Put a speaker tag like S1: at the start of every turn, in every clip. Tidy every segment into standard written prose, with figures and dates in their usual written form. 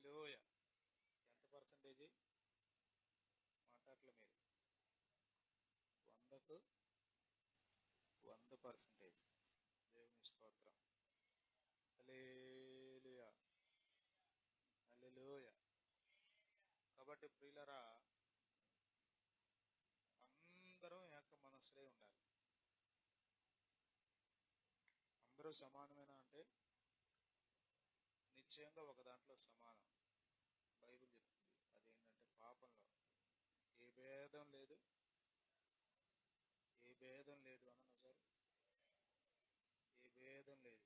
S1: హల్లెలూయా. ఎంత పర్సంటేజ్ మాట్లాడలే మీరు? 100కు 100%. దేవుని స్తోత్రం. హల్లెలూయా హల్లెలూయా. కాబట్టి ప్రియులరా, అందరం ఏక మనసులై ఉండాలి. అందరూ సమానమైన అంటే నిశ్చయంగా ఒక దాంట్లో సమానం. బైబిల్ చెప్తుంది అదేంటంటే పాపంలో ఏ భేదం లేదు, ఏ భేదం లేదు అన్న సార్, ఏ భేదం లేదు.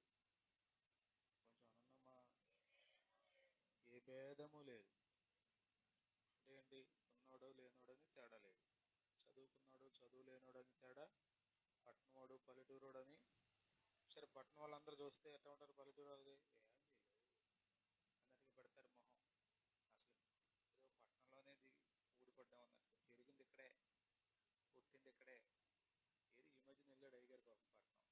S1: కొంచెం అన్నమ్మా, ఏ భేదము లేదు. అంటే ఏంటి? ఉన్నోడు లేనోడని తేడా లేదు, చదువుకున్నాడు చదువు లేనోడని తేడా, పట్టణవాడు పల్లెటూరుడని. సరే, పట్టణం వాళ్ళందరూ చూస్తే ఎట్లా ఉంటారు? పల్లెటూరు వాళ్ళది అందరికి పెడతారు మొహం. అసలు ఏదో పట్టణంలోనే ఊడిపడ్డాం అన్నట్టు. పెరిగింది ఇక్కడే, పుట్టింది ఇక్కడే. ఏది ఈ మధ్యన వెళ్ళాడు అయ్యగారు పాపం పట్టణం.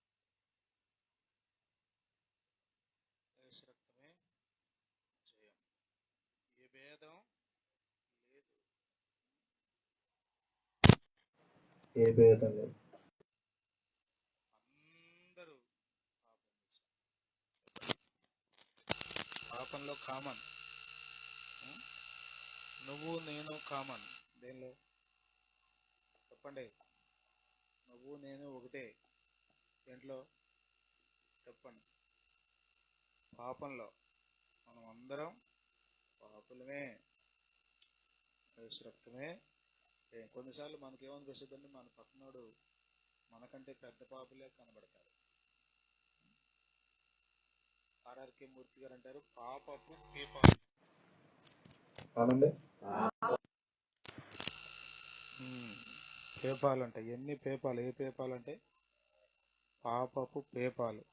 S1: యేసు రక్తమే జయం, ఏ భేదం లేదు,
S2: ఏ భేదం లేదు.
S1: అందరూ పాపం చేశారు. పాపంలో కామన్. నువ్వు నేను కామన్. దేనిలో చెప్పండి? నువ్వు నేను ఒకటే. దేంట్లో చెప్పండి? పాపంలో మనం అందరం పాపులమే. యేసు రక్తమే. కొన్నిసార్లు మనకేమనిపిస్తుందంటే మన పక్కనోడు మనకంటే పెద్ద పాపులే కనబడతారు. ఆర్ఆర్కే మూర్తి గారు అంటారు, పాపపు పేపాలు. పేపాలు అంటాయి. ఎన్ని పేపాలు? ఏ పేపాలు అంటే పాపపు పేపాలు.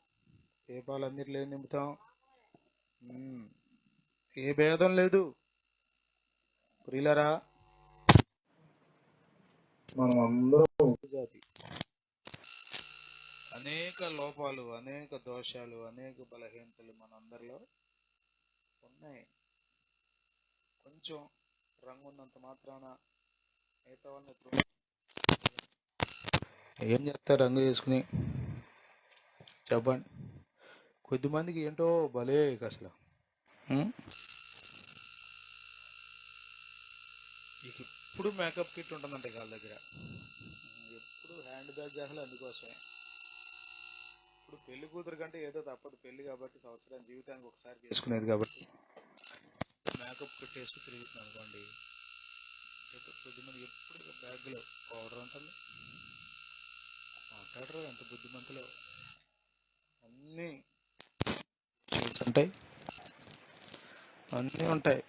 S1: పేపాలు అన్నిటిలో ఏం నింపుతాం? ఏ భేదం లేదు. ప్రియులరా,
S2: మనం అందరం
S1: జాతి అనేక లోపాలు, అనేక దోషాలు, అనేక బలహీనతలు మనందరిలో ఉన్నాయి. కొంచెం రంగు ఉన్నంత మాత్రాన మిగతా వాళ్ళని ఏం చేస్తారు? రంగు వేసుకుని చెప్పండి. కొద్దిమందికి ఏంటో భలే అసలు ఎప్పుడు మేకప్ కిట్ ఉంటుందంటే వాళ్ళ దగ్గర, ఎప్పుడు హ్యాండ్ బ్యాగ్ అసలు అందుకోసమే. ఇప్పుడు పెళ్లి కూతురు కంటే ఏదో తప్పదు, పెళ్లి కాబట్టి సంవత్సరానికి జీవితానికి ఒకసారి చేసుకునేది కాబట్టి మేకప్ కిట్ వేసుకుని తిరుగుతుంది అనుకోండి. కొద్దిమంది ఎప్పుడు బ్యాగ్లో పౌడర్ ఉంటుంది, మాట్లాడరు, ఎంత బుద్ధిమంతులు. అన్నీ ఉంటాయి, అన్నీ ఉంటాయి.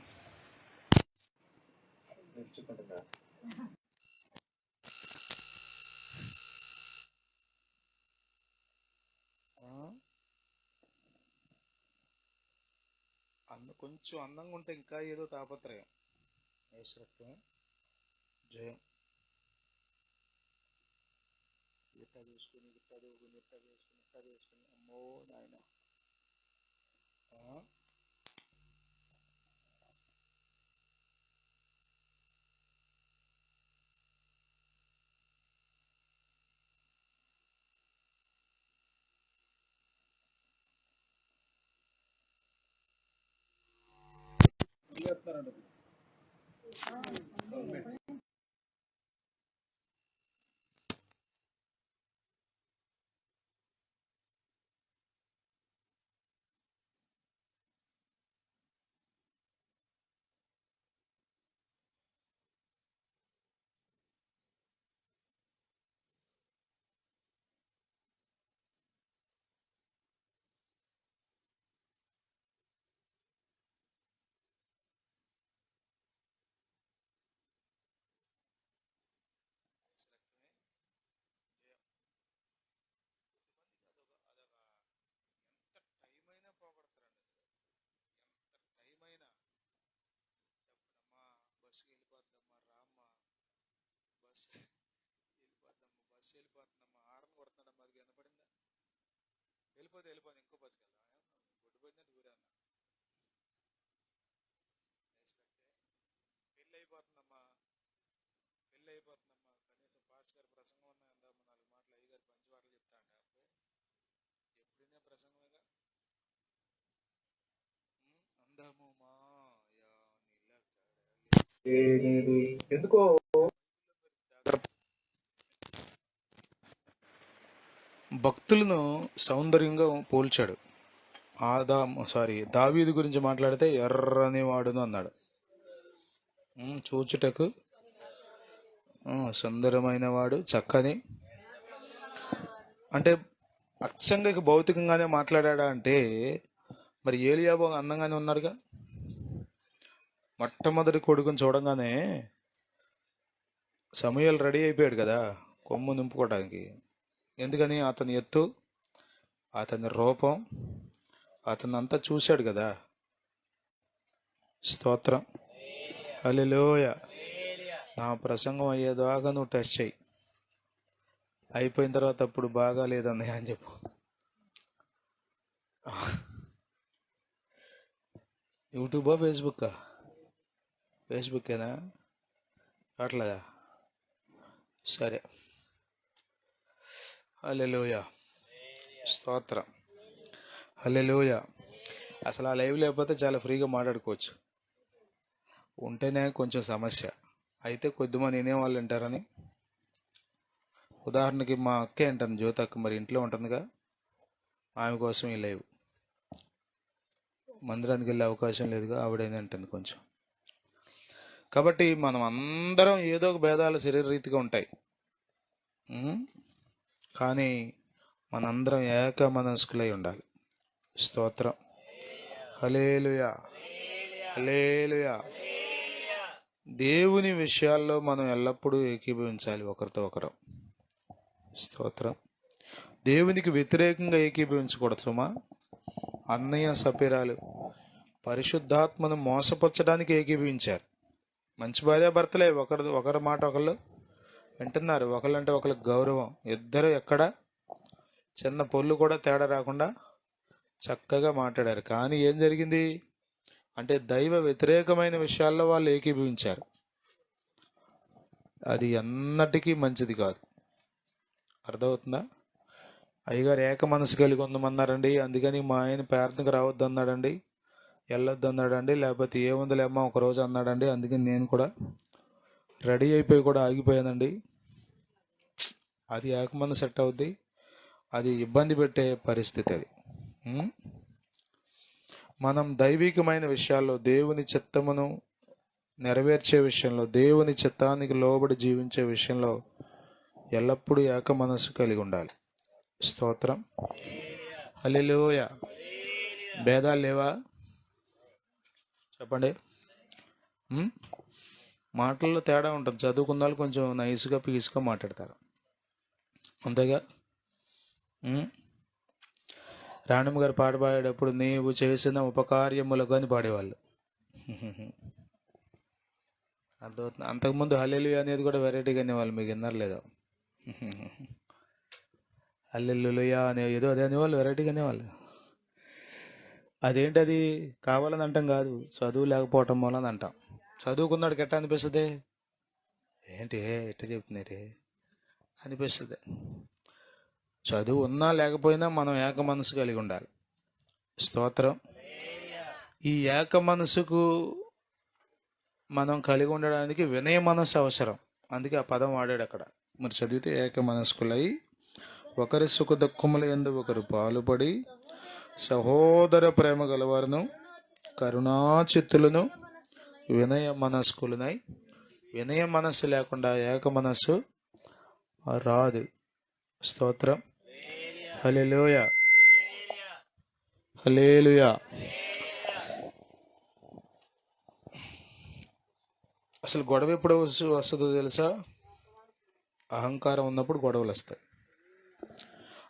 S1: కొంచెం అందంగా ఉంటే ఇంకా ఏదో తాపత్రయం. యేసు రక్తమే జయం. ఇట్టా చూసుకుని, ఇట్టా చూసుకుని, ఇట్టా చూసుకుని, ఇట్టా చూసుకుని, అమ్మో నాయన. బస్సుకి వెళ్ళిపోద్దమ్మా, రామ్మ బస్సు వెళ్ళిపోద్దమ్మా, బస్సు వెళ్ళిపోతుందమ్మా, హారన్ కొడుతున్నాడమ్మా, అది వినపడిందా? వెళ్ళిపోతే వెళ్ళిపోయింది, ఇంకో బస్సుకి వెళ్దాం. బొడ్డు పోయిందంటే ఊరే అన్న. అయిపోతుందమ్మా. కనీసం పాస్ట్ గారి ప్రసంగం ఉన్నా ఎందామా, 4 మాటలు అయ్యగారు మంచి మాటలు చెప్తా అంటే ఎప్పుడైనా ప్రసంగమేగా. అందము మాయా
S2: లేనిది ఎందుకో
S1: భక్తులను సౌందర్యంగా పోల్చాడు. దావీదు గురించి మాట్లాడితే ఎర్రని వాడును అన్నాడు. చూచుటకు సుందరమైన వాడు, చక్కని. అంటే అచ్చంగా భౌతికంగానే మాట్లాడా అంటే మరి ఏలియాబు అందంగానే ఉన్నాడుగా. మొట్టమొదటి కొడుకుని చూడంగానే సమూయేలు రెడీ అయిపోయాడు కదా కొమ్ము నింపుకోవడానికి. ఎందుకని? అతని ఎత్తు, అతని రూపం, అతను అంతా చూశాడు కదా. స్తోత్రం. హల్లెలూయా. నా ప్రసంగం అయ్యేదాకా నువ్వు టెస్ట్ చేయి. అయిపోయిన తర్వాత అప్పుడు బాగా లేదన్నయ్య అని చెప్పు. యూట్యూబా ఫేస్బుక్కా? ఫేస్బుక్కేనా? అట్లదా? సరే. హల్లెలూయా. స్తోత్రం. హల్లెలూయా. అసలు ఆ లైవ్ లేకపోతే చాలా ఫ్రీగా మాట్లాడుకోవచ్చు. ఉంటేనే కొంచెం సమస్య. అయితే కొద్దిమంది వినేవాళ్ళు వింటారని. ఉదాహరణకి మా అక్కే అంటాను, జ్యోతక్క, మరి ఇంట్లో ఉంటుందిగా, ఆమె కోసం ఈ లైవ్. మందిరానికి వెళ్ళే అవకాశం లేదుగా, ఆవిడైనా అంటుంది కొంచెం. కాబట్టి మనం అందరం ఏదో ఒక భేదాలు శరీరరీతిగా ఉంటాయి, కానీ మనందరం ఏక మనస్కులై ఉండాలి. స్తోత్రం. హల్లెలూయా. హల్లెలూయా. దేవుని విషయాల్లో మనం ఎల్లప్పుడూ ఏకీభవించాలి ఒకరితో ఒకరు. స్తోత్రం. దేవునికి వ్యతిరేకంగా ఏకీభవించకూడదు సుమా. అన్నయ్య సపీరాలు పరిశుద్ధాత్మను మోసపరచడానికి ఏకీభవించారు. మంచి భార్యాభర్తలే, ఒకరి మాట ఒకళ్ళు వింటున్నారు, ఒకళ్ళంటే ఒకరికి గౌరవం. ఇద్దరు ఎక్కడ చిన్న పొల్లు కూడా తేడా రాకుండా చక్కగా మాట్లాడారు. కానీ ఏం జరిగింది అంటే దైవ వ్యతిరేకమైన విషయాల్లో వాళ్ళు ఏకీభవించారు. అది ఎన్నటికీ మంచిది కాదు. అర్థమవుతుందా? అయ్యగారు ఏక మనసు కలిగి ఉందమన్నారండి, అందుకని మా ఆయన ప్రార్థనకు రావద్దు అన్నాడండి, వెళ్ళొద్దు అన్నాడండి, లేకపోతే ఏముందిలేమ్మా ఒకరోజు అన్నాడండి, అందుకని నేను కూడా రెడీ అయిపోయి కూడా ఆగిపోయానండి. అది ఏక మనసు సెట్ అవుద్ది, అది ఇబ్బంది పెట్టే పరిస్థితి. అది మనం దైవికమైన విషయాల్లో దేవుని చిత్తమును నెరవేర్చే విషయంలో, దేవుని చిత్తానికి లోబడి జీవించే విషయంలో ఎల్లప్పుడూ ఏక మనస్సు కలిగి ఉండాలి. స్తోత్రం. హల్లెలూయా. భేదాలు లేవా? చెప్పండి. మాటల్లో తేడా ఉంటుంది. చదువుకున్న వాళ్ళు కొంచెం నైస్గా పీస్గా మాట్లాడతారు, అంతేగా. రాణమ్మ గారు పాట పాడేటప్పుడు నీవు చేసిన ఉపకార్యములకు అని పాడేవాళ్ళు. అర్థమవుతుంది. అంతకుముందు హల్లెలూయా అనేది కూడా వెరైటీగా అనేవాళ్ళు, మీకు విన్నారు లేదో? హల్లెలూయా అనే ఏదో అదే అనేవాళ్ళు, వెరైటీగా అనేవాళ్ళు. అదేంటది? కావాలని అంటాం కాదు, చదువు లేకపోవటం వలన అంటాం. చదువుకున్నాడు ఎట్ట అనిపిస్తుంది? ఏంటి ఎట్ట చెప్తున్నారు అనిపిస్తుంది. చదువు ఉన్నా లేకపోయినా మనం ఏక మనసు కలిగి ఉండాలి. స్తోత్రం. ఈ ఏక మనసుకు మనం కలిగి ఉండడానికి వినయ మనస్సు అవసరం. అందుకే ఆ పదం వాడాడు అక్కడ. మరి చదివితే ఏక మనస్కులై ఒకరి సుఖ దుఃఖముల యందు ఒకరు పాలుపడి సహోదర ప్రేమ గలవారును కరుణాచిత్తులను వినయ మనస్కులనై. వినయ మనస్సు లేకుండా ఏక మనస్సు రాదు. స్తోత్రం. హల్లెలూయా. హల్లెలూయా. అసలు గొడవ ఎప్పుడు వస్తుందో తెలుసా? అహంకారం ఉన్నప్పుడు గొడవలు వస్తాయి.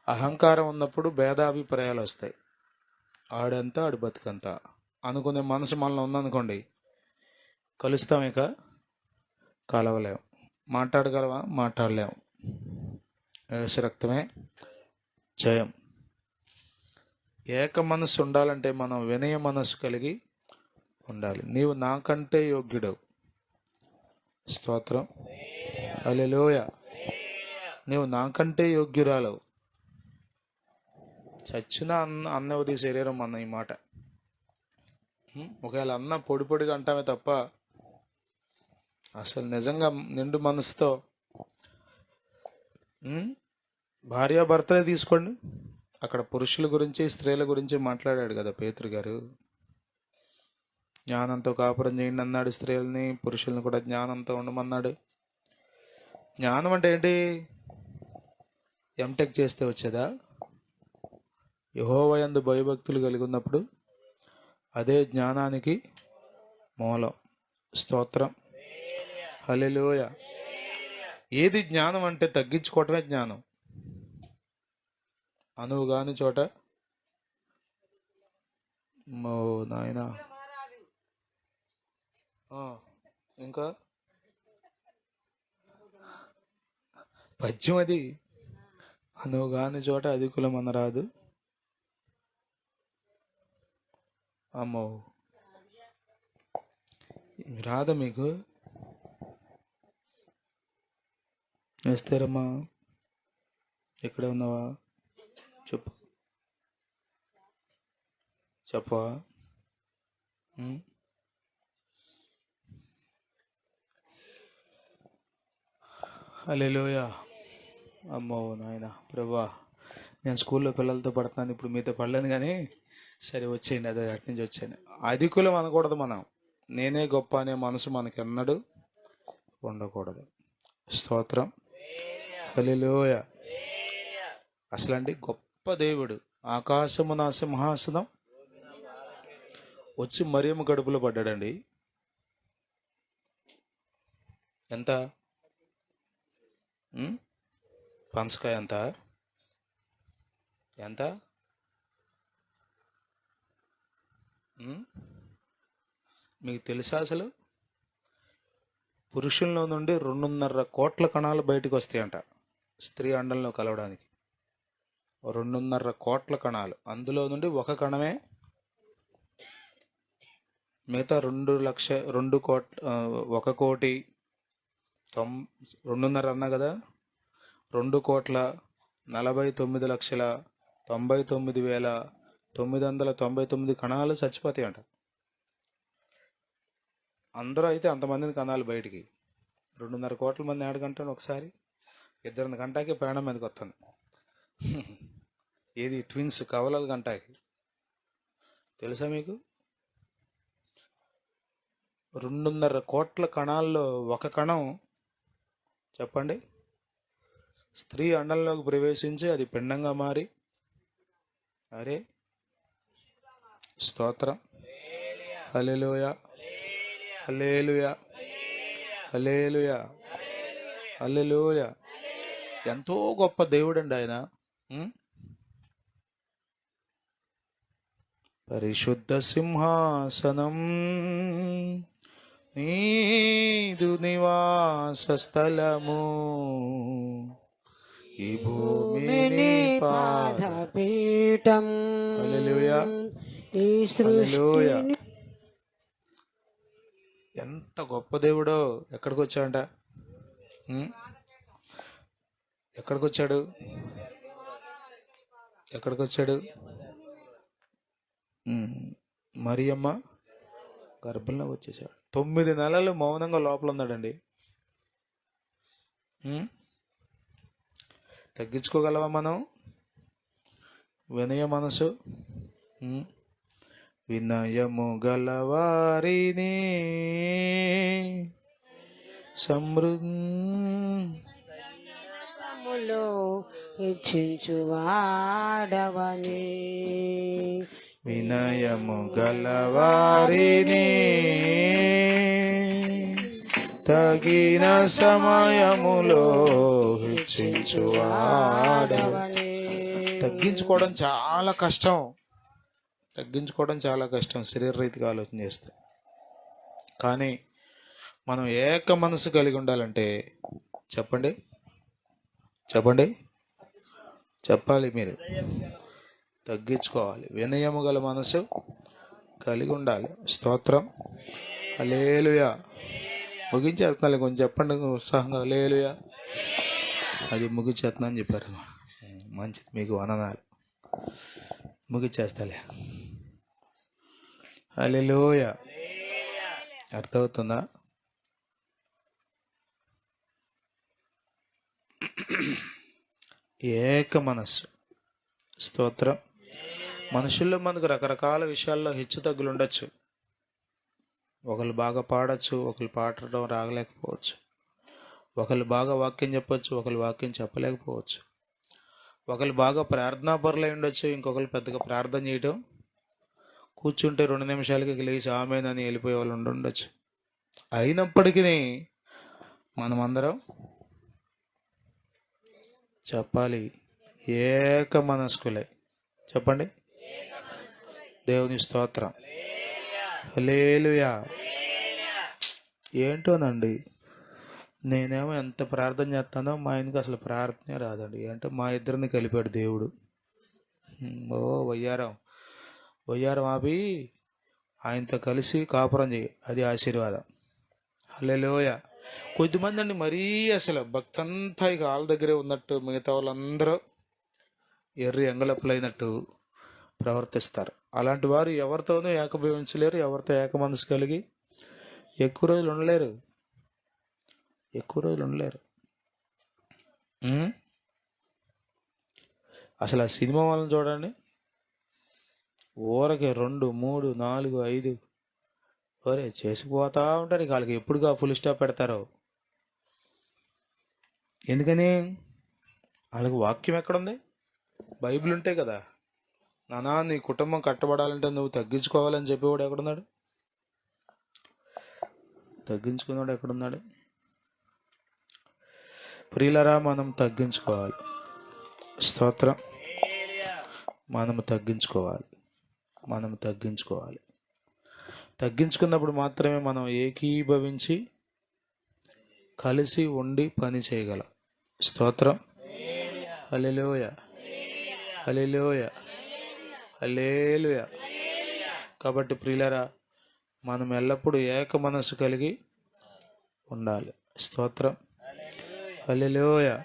S1: అహంకారం ఉన్నప్పుడు భేదాభిప్రాయాలు వస్తాయి. ఆడంతా ఆడు బతుకంతా అనుకునే మనసు మనలో ఉందనుకోండి, కలుస్తాం, ఇక కలవలేం. మాట్లాడగలవా? మాట్లాడలేము. యేసు రక్తమే జయం. ఏక మనస్సు ఉండాలంటే మనం వినయ మనస్సు కలిగి ఉండాలి. నీవు నాకంటే యోగ్యుడు. స్తోత్రం. హల్లెలూయ. నీవు నాకంటే యోగ్యురాలవు. చచ్చిన అన్నవది శరీరం అన్న ఈ మాట. ఒకవేళ అన్న పొడి పొడిగా అంటామే తప్ప అసలు నిజంగా నిండు మనసుతో భార్యాభర్తలే తీసుకోండి. అక్కడ పురుషుల గురించి స్త్రీల గురించి మాట్లాడాడు కదా పేతురు గారు. జ్ఞానంతో కాపురం చేయండి అన్నాడు స్త్రీలని, పురుషుల్ని కూడా జ్ఞానంతో ఉండమన్నాడు. జ్ఞానం అంటే ఏంటి? ఎంటెక్ చేస్తే వచ్చేదా? యెహోవా యందు భయభక్తులు కలిగి ఉన్నప్పుడు అదే జ్ఞానానికి మూలం. స్తోత్రం. హల్లెలూయ. ఏది జ్ఞానం అంటే తగ్గించుకోవటమే జ్ఞానం. అనువు కాని చోట ఓ నాయనా. ఇంకా పద్యం అది. అనువు కాని చోట అధికులం అనరాదు. అమ్మో, రాదా మీకు? వేస్తారమ్మా. ఎక్కడ ఉన్నావా? చెప్పు చెప్పవా? హల్లెలూయ. అమ్మో నాయన ప్రభువా, నేను స్కూల్లో పిల్లలతో పడుతున్నాను, ఇప్పుడు మీతో పడలేను. కానీ సరే వచ్చేయండి, అదే అటు నుంచి వచ్చేయండి. అధికులం అనకూడదు మనం. నేనే గొప్ప అనే మనసు మనకి ఎన్నడూ ఉండకూడదు. స్తోత్రం. హల్లెలూయ. అసలండి గొప్ప దేవుడు. ఆకాశము నా సింహాసనం వచ్చి మరియమ్మ గడుపులో పడ్డాడండి. ఎంత? పనసకాయ ఎంత? ఎంత? మీకు తెలుసా అసలు పురుషుల్లో నుండి 2.5 కోట్ల కణాలు బయటకు వస్తాయంట స్త్రీ అండంలో కలవడానికి. 2.5 కోట్ల కణాలు. అందులో నుండి ఒక కణమే మిగతా 1 కోటి 2.5 అన్నా కదా, 2,49,99,999 కణాలు చచ్చిపోతాయి అంట. అందరూ అయితే అంతమందిని కణాలు బయటికి. 2.5 కోట్ల మంది ఆడకంటాను ఒకసారి. 2 గంటకి ప్రాణం మీదకి వస్తుంది. ఏది ట్విన్స్ కవలలు గంటకి. తెలుసా మీకు? 2.5 కోట్ల కణాల్లో ఒక కణం చెప్పండి స్త్రీ అండంలోకి ప్రవేశించి అది పిండంగా మారి, అరే స్తోత్రం. హల్లెలూయా. హల్లెలూయా. హల్లెలూయా. హల్లెలూయా. ఎంతో గొప్ప దేవుడండి ఆయన. పరిశుద్ధ సింహాసనం నీదు నివాస స్థలము, ఈ భూమిని
S3: పాదపీఠం.
S1: హల్లెలూయా.
S3: ఈ
S1: హల్లెలూయా. ఎంత గొప్ప దేవుడో. ఎక్కడికి వచ్చాడంట? ఎక్కడికి వచ్చాడు? ఎక్కడికి వచ్చాడు? మరియమ్మ గర్భంలోకి వచ్చేసాడు. 9 నెలలు మౌనంగా లోపల ఉన్నాడండి. తగ్గించుకోగలవా మనం? వినయ మనసు. వినయము గలవారిని
S3: సమృద్ధిలో హెచ్చించువాడవని.
S1: వినయము గలవారిని తగిన సమయములో హెచ్చించువాడవని. తగ్గించుకోవడం చాలా కష్టం. శరీర రీతిగా ఆలోచన చేస్తే. కానీ మనం ఏక మనసు కలిగి ఉండాలంటే చెప్పండి చెప్పాలి మీరు. తగ్గించుకోవాలి. వినయము గల మనసు కలిగి ఉండాలి. స్తోత్రం. హల్లెలూయా. ముగించేస్తున్నాను, కొంచెం చెప్పండి ఉత్సాహంగా. హల్లెలూయా. అది ముగించేస్తున్నా అని చెప్పారు. మంచిది, మీకు వందనాలు. ముగించేస్తాలే. హల్లెలూయా. అర్థమవుతుందా? ఏక మనస్సు. స్తోత్రం. మనుషుల్లో మనకు రకరకాల విషయాల్లో హెచ్చు తగ్గులు ఉండొచ్చు. ఒకళ్ళు బాగా పాడచ్చు, ఒకళ్ళు పాడడం రాగలేకపోవచ్చు. ఒకళ్ళు బాగా వాక్యం చెప్పొచ్చు, ఒకళ్ళు వాక్యం చెప్పలేకపోవచ్చు. ఒకళ్ళు బాగా ప్రార్థనాపరులై ఉండొచ్చు, ఇంకొకరు పెద్దగా ప్రార్థన చేయటం, కూర్చుంటే 2 నిమిషాలకి లేచి ఆమేనని వెళ్ళిపోయే వాళ్ళు ఉండొచ్చు. అయినప్పటికీ మనమందరం చెప్పాలి, ఏక మనస్కులే. చెప్పండి. దేవుని స్తోత్రం. హల్లెలూయా. ఏంటోనండి, నేనేమో ఎంత ప్రార్థన చేస్తానో మా ఆయనకి అసలు ప్రార్థనే రాదండి. అంటే మా ఇద్దరిని కలిపాడు దేవుడు. ఓ వయ్యారం ఆపి ఆయనతో కలిసి కాపురం చేయి, అది ఆశీర్వాదం. హల్లెలూయా. కొద్దిమంది అండి మరీ అసలు భక్తంతా ఇక వాళ్ళ దగ్గరే ఉన్నట్టు, మిగతా వాళ్ళందరూ ఎర్రి ఎంగలప్పులైనట్టు ప్రవర్తిస్తారు. అలాంటి వారు ఎవరితోనూ ఏకభవించలేరు, ఎవరితో ఏక మనసు కలిగి ఎక్కువ రోజులు ఉండలేరు. అసలు ఆ సినిమా వాళ్ళని చూడండి, ఊరకే 2, 3, 4, 5 ఒరే చేసిపోతా ఉంటారు. ఇక వాళ్ళకి ఎప్పుడుగా ఫుల్ స్టాప్ పెడతారో. ఎందుకని? వాళ్ళకి వాక్యం ఎక్కడుంది? బైబిల్ ఉంటే కదా. నానా నీ కుటుంబం కట్టబడాలంటే నువ్వు తగ్గించుకోవాలని చెప్పేవాడు ఎక్కడున్నాడు? తగ్గించుకున్నాడు ఎక్కడున్నాడు? ప్రియులరా, మనం తగ్గించుకోవాలి. స్తోత్రం. మనము తగ్గించుకోవాలి. తగ్గించుకున్నప్పుడు మాత్రమే మనం ఏకీభవించి కలిసి ఉండి పని చేయగలం. స్తోత్రం. హల్లెలూయా. కాబట్టి ప్రియులరా, మనం ఎల్లప్పుడూ ఏక మనసు కలిగి ఉండాలి. స్తోత్రం. హల్లెలూయా.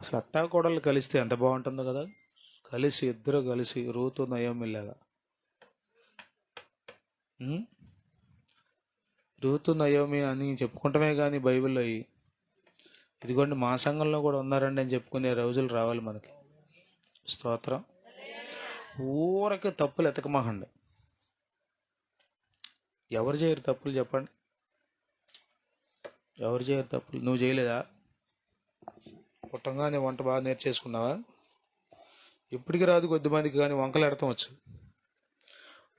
S1: అసలు అత్తా కోడళ్ళు కలిస్తే ఎంత బాగుంటుందో కదా. ఇద్దరు కలిసి రూతు నయోమిలాగా. రూతు నయోమి అని చెప్పుకుంటమే కానీ బైబిల్లో ఇదిగోండి మా సంఘంలో కూడా ఉన్నారండి అని చెప్పుకునే రోజులు రావాలి మనకి. స్తోత్రం. ఊరకే తప్పులు ఎతకమాకండి. ఎవరు చేయరు తప్పులు? చెప్పండి, ఎవరు చేయరు తప్పులు? నువ్వు చేయలేదా? పుట్టంగానే వంట బాగా నేర్చేసుకున్నావా? ఇప్పటికీ రాదు కొద్దిమందికి, కానీ వంకలు ఎడతాం వచ్చు.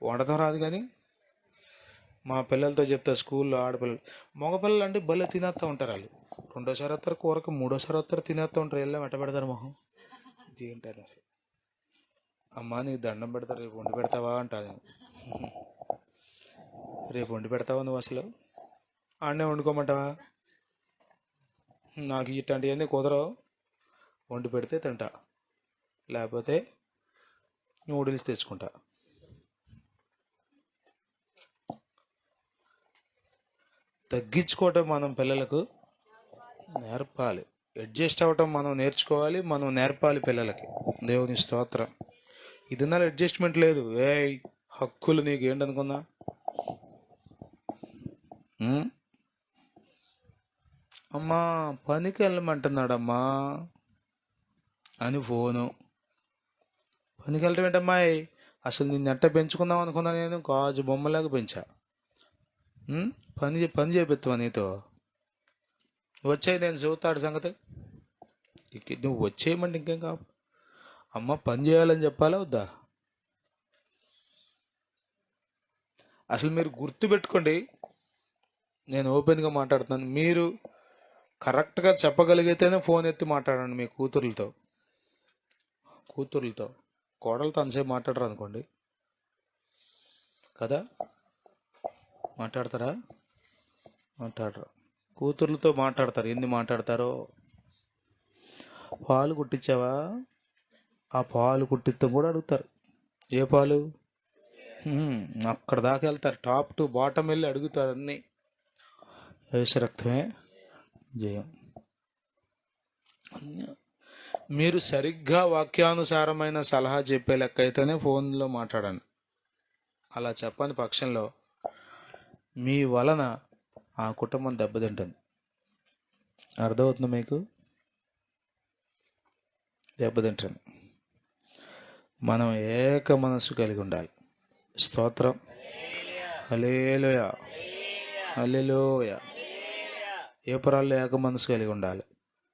S1: వండటం రాదు. కానీ మా పిల్లలతో చెప్తా, స్కూల్లో ఆడపిల్లలు మగపిల్లలు అంటే భలే తినేస్తూ ఉంటారు. వాళ్ళు 2సారి వస్తారు కూరకు, 3సారి వస్తారు తినేస్తూ ఉంటారు. వెళ్ళాం ఎట్ట పెడతారు మొహం. ఇది ఏంటి అది అసలు? అమ్మా నీకు దండం పెడతారు, రేపు వండి పెడతావా అంటాను. రేపు వండి పెడతావా నువ్వు? అసలు ఆడనే వండుకోమంటావా? నాకు ఇట్లాంటివన్నీ కుదరవు. వండి పెడితే తింటా, లేకపోతే నూడిల్స్ తెచ్చుకుంటా. తగ్గించుకోవటం మనం పిల్లలకు నేర్పాలి. అడ్జస్ట్ అవ్వటం మనం నేర్చుకోవాలి, మనం నేర్పాలి పిల్లలకి. దేవుని స్తోత్రం. ఇది నా అడ్జస్ట్మెంట్ లేదు. హక్కులు నీకు ఏంటనుకున్నా? అమ్మా పనికి వెళ్ళమంటున్నాడమ్మా అని ఫోను. పనికి వెళ్ళటం ఏంటమ్మాయి? అసలు నిన్ను ఎట్ట పెంచుకుందాం అనుకున్నా నేను? గాజు బొమ్మలాగా పెంచా. పని చేపిస్తావా నీతో? వచ్చాయి, నేను చెబుతాడు సంగతి. నువ్వు వచ్చేయమంటే ఇంకేం కావు. అమ్మ పని చేయాలని చెప్పాలా వద్దా? అసలు మీరు గుర్తుపెట్టుకోండి, నేను ఓపెన్గా మాట్లాడుతున్నాను. మీరు కరెక్ట్గా చెప్పగలిగితేనే ఫోన్ ఎత్తి మాట్లాడండి మీ కూతుర్లతో. కోడలతో అంతసేపు మాట్లాడరు అనుకోండి కదా. మాట్లాడతారా? మాట్లాడరు. కూతుర్లతో మాట్లాడతారు. ఎన్ని మాట్లాడతారో. పాలు కుట్టించావా? ఆ పాలు కుట్టిస్తాం కూడా అడుగుతారు. ఏ పాలు? అక్కడ దాకా వెళ్తారు, టాప్ టు బాటమ్ వెళ్ళి అడుగుతారు అన్నీ. యేసు రక్తమే జయం. మీరు సరిగ్గా వాక్యానుసారమైన సలహా చెప్పే లెక్క అయితేనే ఫోన్లో మాట్లాడండి. అలా చెప్పని పక్షంలో మీ వలన ఆ కుటుంబం దెబ్బతింటుంది. అర్థమవుతుంది మీకు? దెబ్బతింటుంది. మనం ఏక మనస్సు కలిగి ఉండాలి. స్తోత్రం. హల్లెలూయా, హల్లెలూయా. ఏ పురాల్లో ఏక మనసు కలిగి ఉండాలి.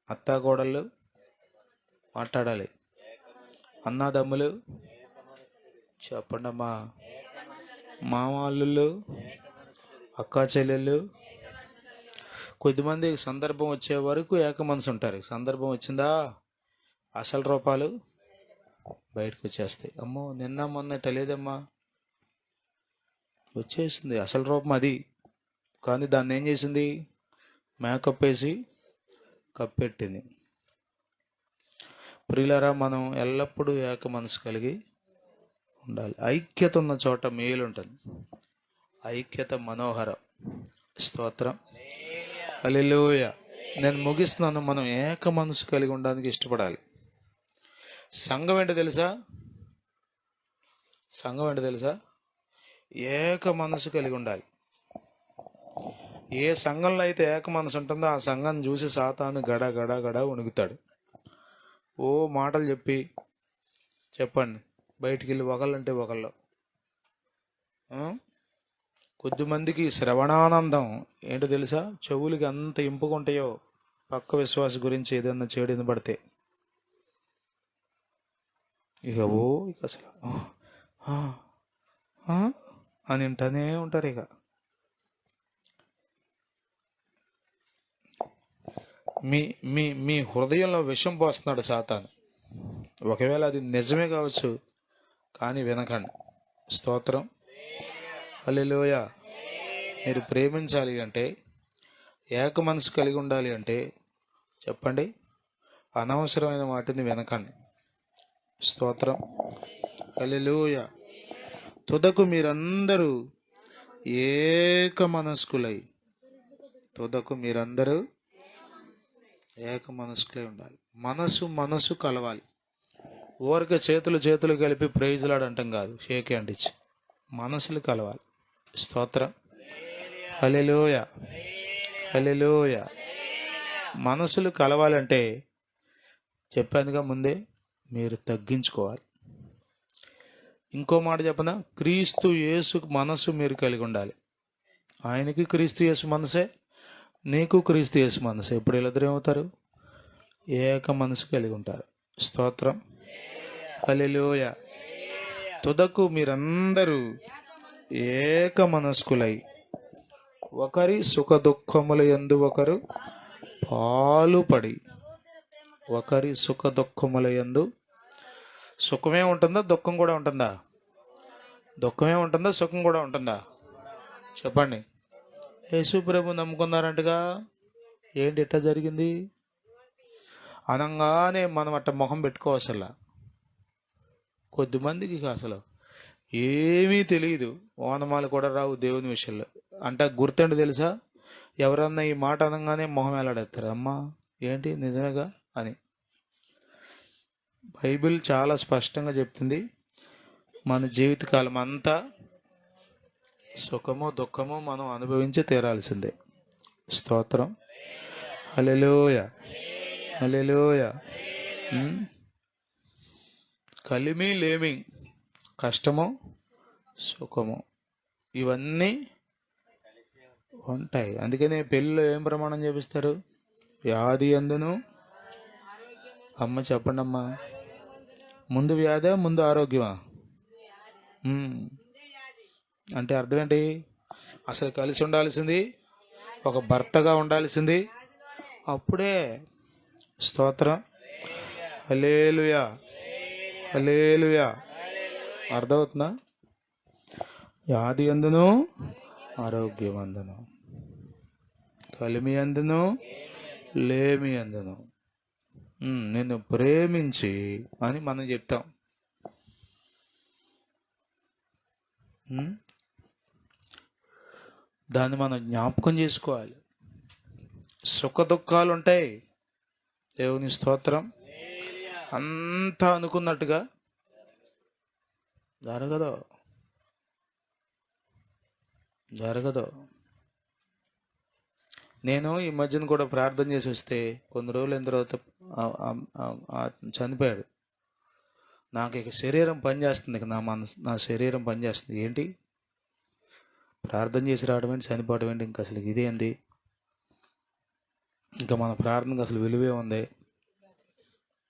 S1: అత్తాకోడళ్ళు మాట్లాడాలి. అన్నాదమ్ములు చెప్పండి అమ్మా. మామల్లుళ్ళు, అక్కా చెల్లెళ్ళు. కొద్దిమంది సందర్భం వచ్చే వరకు ఏక మనసు ఉంటారు. సందర్భం వచ్చిందా అసలు రూపాలు బయటకు వచ్చేస్తాయి. అమ్మో నిన్న మొన్న తెలియదమ్మా, వచ్చేసింది అసలు రూపం అది. కానీ దాన్ని ఏం చేసింది? మేకప్ వేసి కప్పెట్టింది. ప్రియులారా, మనం ఎల్లప్పుడూ ఏక మనసు కలిగి ఉండాలి. ఐక్యత ఉన్న చోట మేలు ఉంటుంది. ఐక్యత మనోహరం. స్తోత్రం. హల్లెలూయా. నేను ముగిస్తున్నాను. మనం ఏక మనసు కలిగి ఉండడానికి ఇష్టపడాలి. సంఘం ఏంటో తెలుసా? సంఘం ఏంటో తెలుసా? ఏక మనసు కలిగి ఉండాలి. ఏ సంఘంలో అయితే ఏక మనసు ఉంటుందో ఆ సంఘాన్ని చూసి సాతాను గడ గడ గడ వణుకుతాడు. ఓ మాటలు చెప్పండి బయటికి వెళ్ళి ఒకళ్ళంటే ఒకళ్ళు. కొద్దిమందికి శ్రవణానందం ఏంటో తెలుసా? చెవులకి అంత ఇంపుకుంటాయో పక్క విశ్వాస గురించి ఏదన్నా చెడు వినబడితే ఇక అసలు అని వింటానే ఉంటారు. ఇక మీ మీ మీ హృదయంలో విషం పోస్తున్నాడు సాతాను. ఒకవేళ అది నిజమే కావచ్చు, కానీ వినకండి. స్తోత్రం. హల్లెలూయా. మీరు ప్రేమించాలి అంటే, ఏక మనసు కలిగి ఉండాలి అంటే చెప్పండి, అనవసరమైన వాటిని వినకండి. స్తోత్రం. హల్లెలూయా. తుదకు మీరందరూ ఏక మనస్కులై, తుదకు మీరందరూ ఏక మనస్కులై ఉండాలి. మనసు కలవాలి. ఊరికే చేతులు కలిపి ప్రైజ్లాడు అంటాం కాదు, షేక్ హ్యాండ్ ఇచ్చి. మనసులు కలవాలి. స్తోత్రం. హల్లెలూయా, హల్లెలూయా. మనసులు కలవాలంటే చెప్పానుగా ముందే, మీరు తగ్గించుకోవాలి. ఇంకో మాట చెప్పనా? క్రీస్తు యేసు మనసు మీరు కలిగి ఉండాలి. ఆయనకి క్రీస్తు యేసు మనసే, నీకు క్రీస్తు యేసు మనసే. ఇప్పుడు వీళ్ళిద్దరు ఏమవుతారు? ఏక మనసు కలిగి ఉంటారు. స్తోత్రం. హల్లెలూయా. తుదకు మీరందరూ ఏక మనస్కులై ఒకరి సుఖ దుఃఖముల యందు ఒకరు పాలుపడి. ఒకరి సుఖ దుఃఖముల యందు. సుఖమే ఉంటుందా దుఃఖం కూడా ఉంటుందా? దుఃఖమే ఉంటుందా సుఖం కూడా ఉంటుందా? చెప్పండి. యేసు ప్రభు నమ్ముకున్నారంటగా, ఏంటి ఇట్లా జరిగింది అనంగానే మనం అట్ట మొహం పెట్టుకోవసలా. కొద్దిమందికి అసలు ఏమీ తెలియదు, ఓనమాలు కూడా రావు దేవుని విషయంలో. అంటే గుర్తుండి తెలుసా? ఎవరన్నా ఈ మాట అనగానే మొహం ఎలాడేస్తారు. అమ్మా ఏంటి నిజమేగా అని. బైబిల్ చాలా స్పష్టంగా చెప్తుంది, మన జీవితకాలం అంతా సుఖము దుఃఖము మనం అనుభవించి తీరాల్సిందే. స్తోత్రం. హల్లెలూయా, హల్లెలూయా. కలిమి లేమి, కష్టము సుఖము, ఇవన్నీ ఉంటాయి. అందుకని పెళ్ళిలో ఏం ప్రమాణం చేపిస్తారు? వ్యాధి అందును. అమ్మ చెప్పండి అమ్మా, ముందు వ్యాధా ముందు ఆరోగ్యమా? అంటే అర్థం ఏంటి? అసలు కలిసి ఉండాల్సింది, ఒక భర్తగా ఉండాల్సింది, అప్పుడే. స్తోత్రం. హల్లెలూయా, హల్లెలూయా. అర్థమవుతుందా? వ్యాధి అందును ఆరోగ్యం అందును, కలిమి అందును లేమి అందును నిన్ను ప్రేమించి అని మనం చెప్తాం. దాన్ని మనం జ్ఞాపకం చేసుకోవాలి. సుఖ దుఃఖాలు ఉంటాయి. దేవుని స్తోత్రం. అంతా అనుకున్నట్టుగా జరగదు. నేను ఈ మధ్యన కూడా ప్రార్థన చేసి వస్తే కొన్ని రోజులు అయిన తర్వాత చనిపోయాడు. నాకు ఇక శరీరం పనిచేస్తుంది, ఇక నా శరీరం పనిచేస్తుంది. ఏంటి ప్రార్థన చేసి రావడం ఏంటి, చనిపోవడం ఏంటి, ఇంకా అసలు ఇదేంది, ఇంకా మన ప్రార్థనకు అసలు విలువే ఉంది,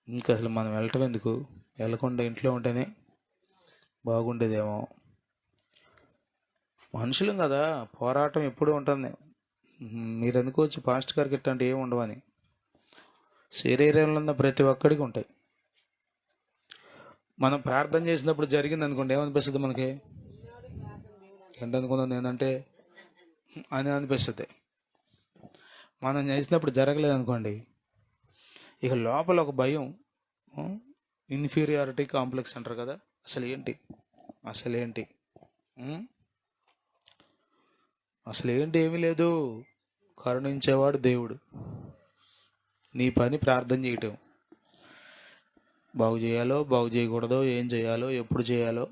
S1: ఇంకా అసలు మనం వెళ్ళటం ఎందుకు, వెళ్ళకుండా ఇంట్లో ఉంటేనే బాగుండేదేమో. మనుషులం కదా, పోరాటం ఎప్పుడూ ఉంటుంది. మీరు అనుకోవచ్చు పాస్టర్ గారికి ఇట్లాంటి ఏమి ఉండవని. శరీరంలో ఉన్న ప్రతి ఒక్కడికి ఉంటాయి. మనం ప్రార్థన చేసినప్పుడు జరిగింది అనుకోండి, ఏమనిపిస్తుంది మనకి? ఏంటనుకున్నాను నేనంటే అని అనిపిస్తుంది. మనం చేసినప్పుడు జరగలేదు అనుకోండి, ఇక లోపల ఒక భయం, ఇన్ఫీరియారిటీ కాంప్లెక్స్ అంటారు కదా. అసలేంటి ఏమీ లేదు. కరుణించేవాడు దేవుడు. నీ పని ప్రార్థన చేయటం. బాగు చేయాలో బాగు చేయకూడదో, ఏం చేయాలో ఎప్పుడు చేయాలో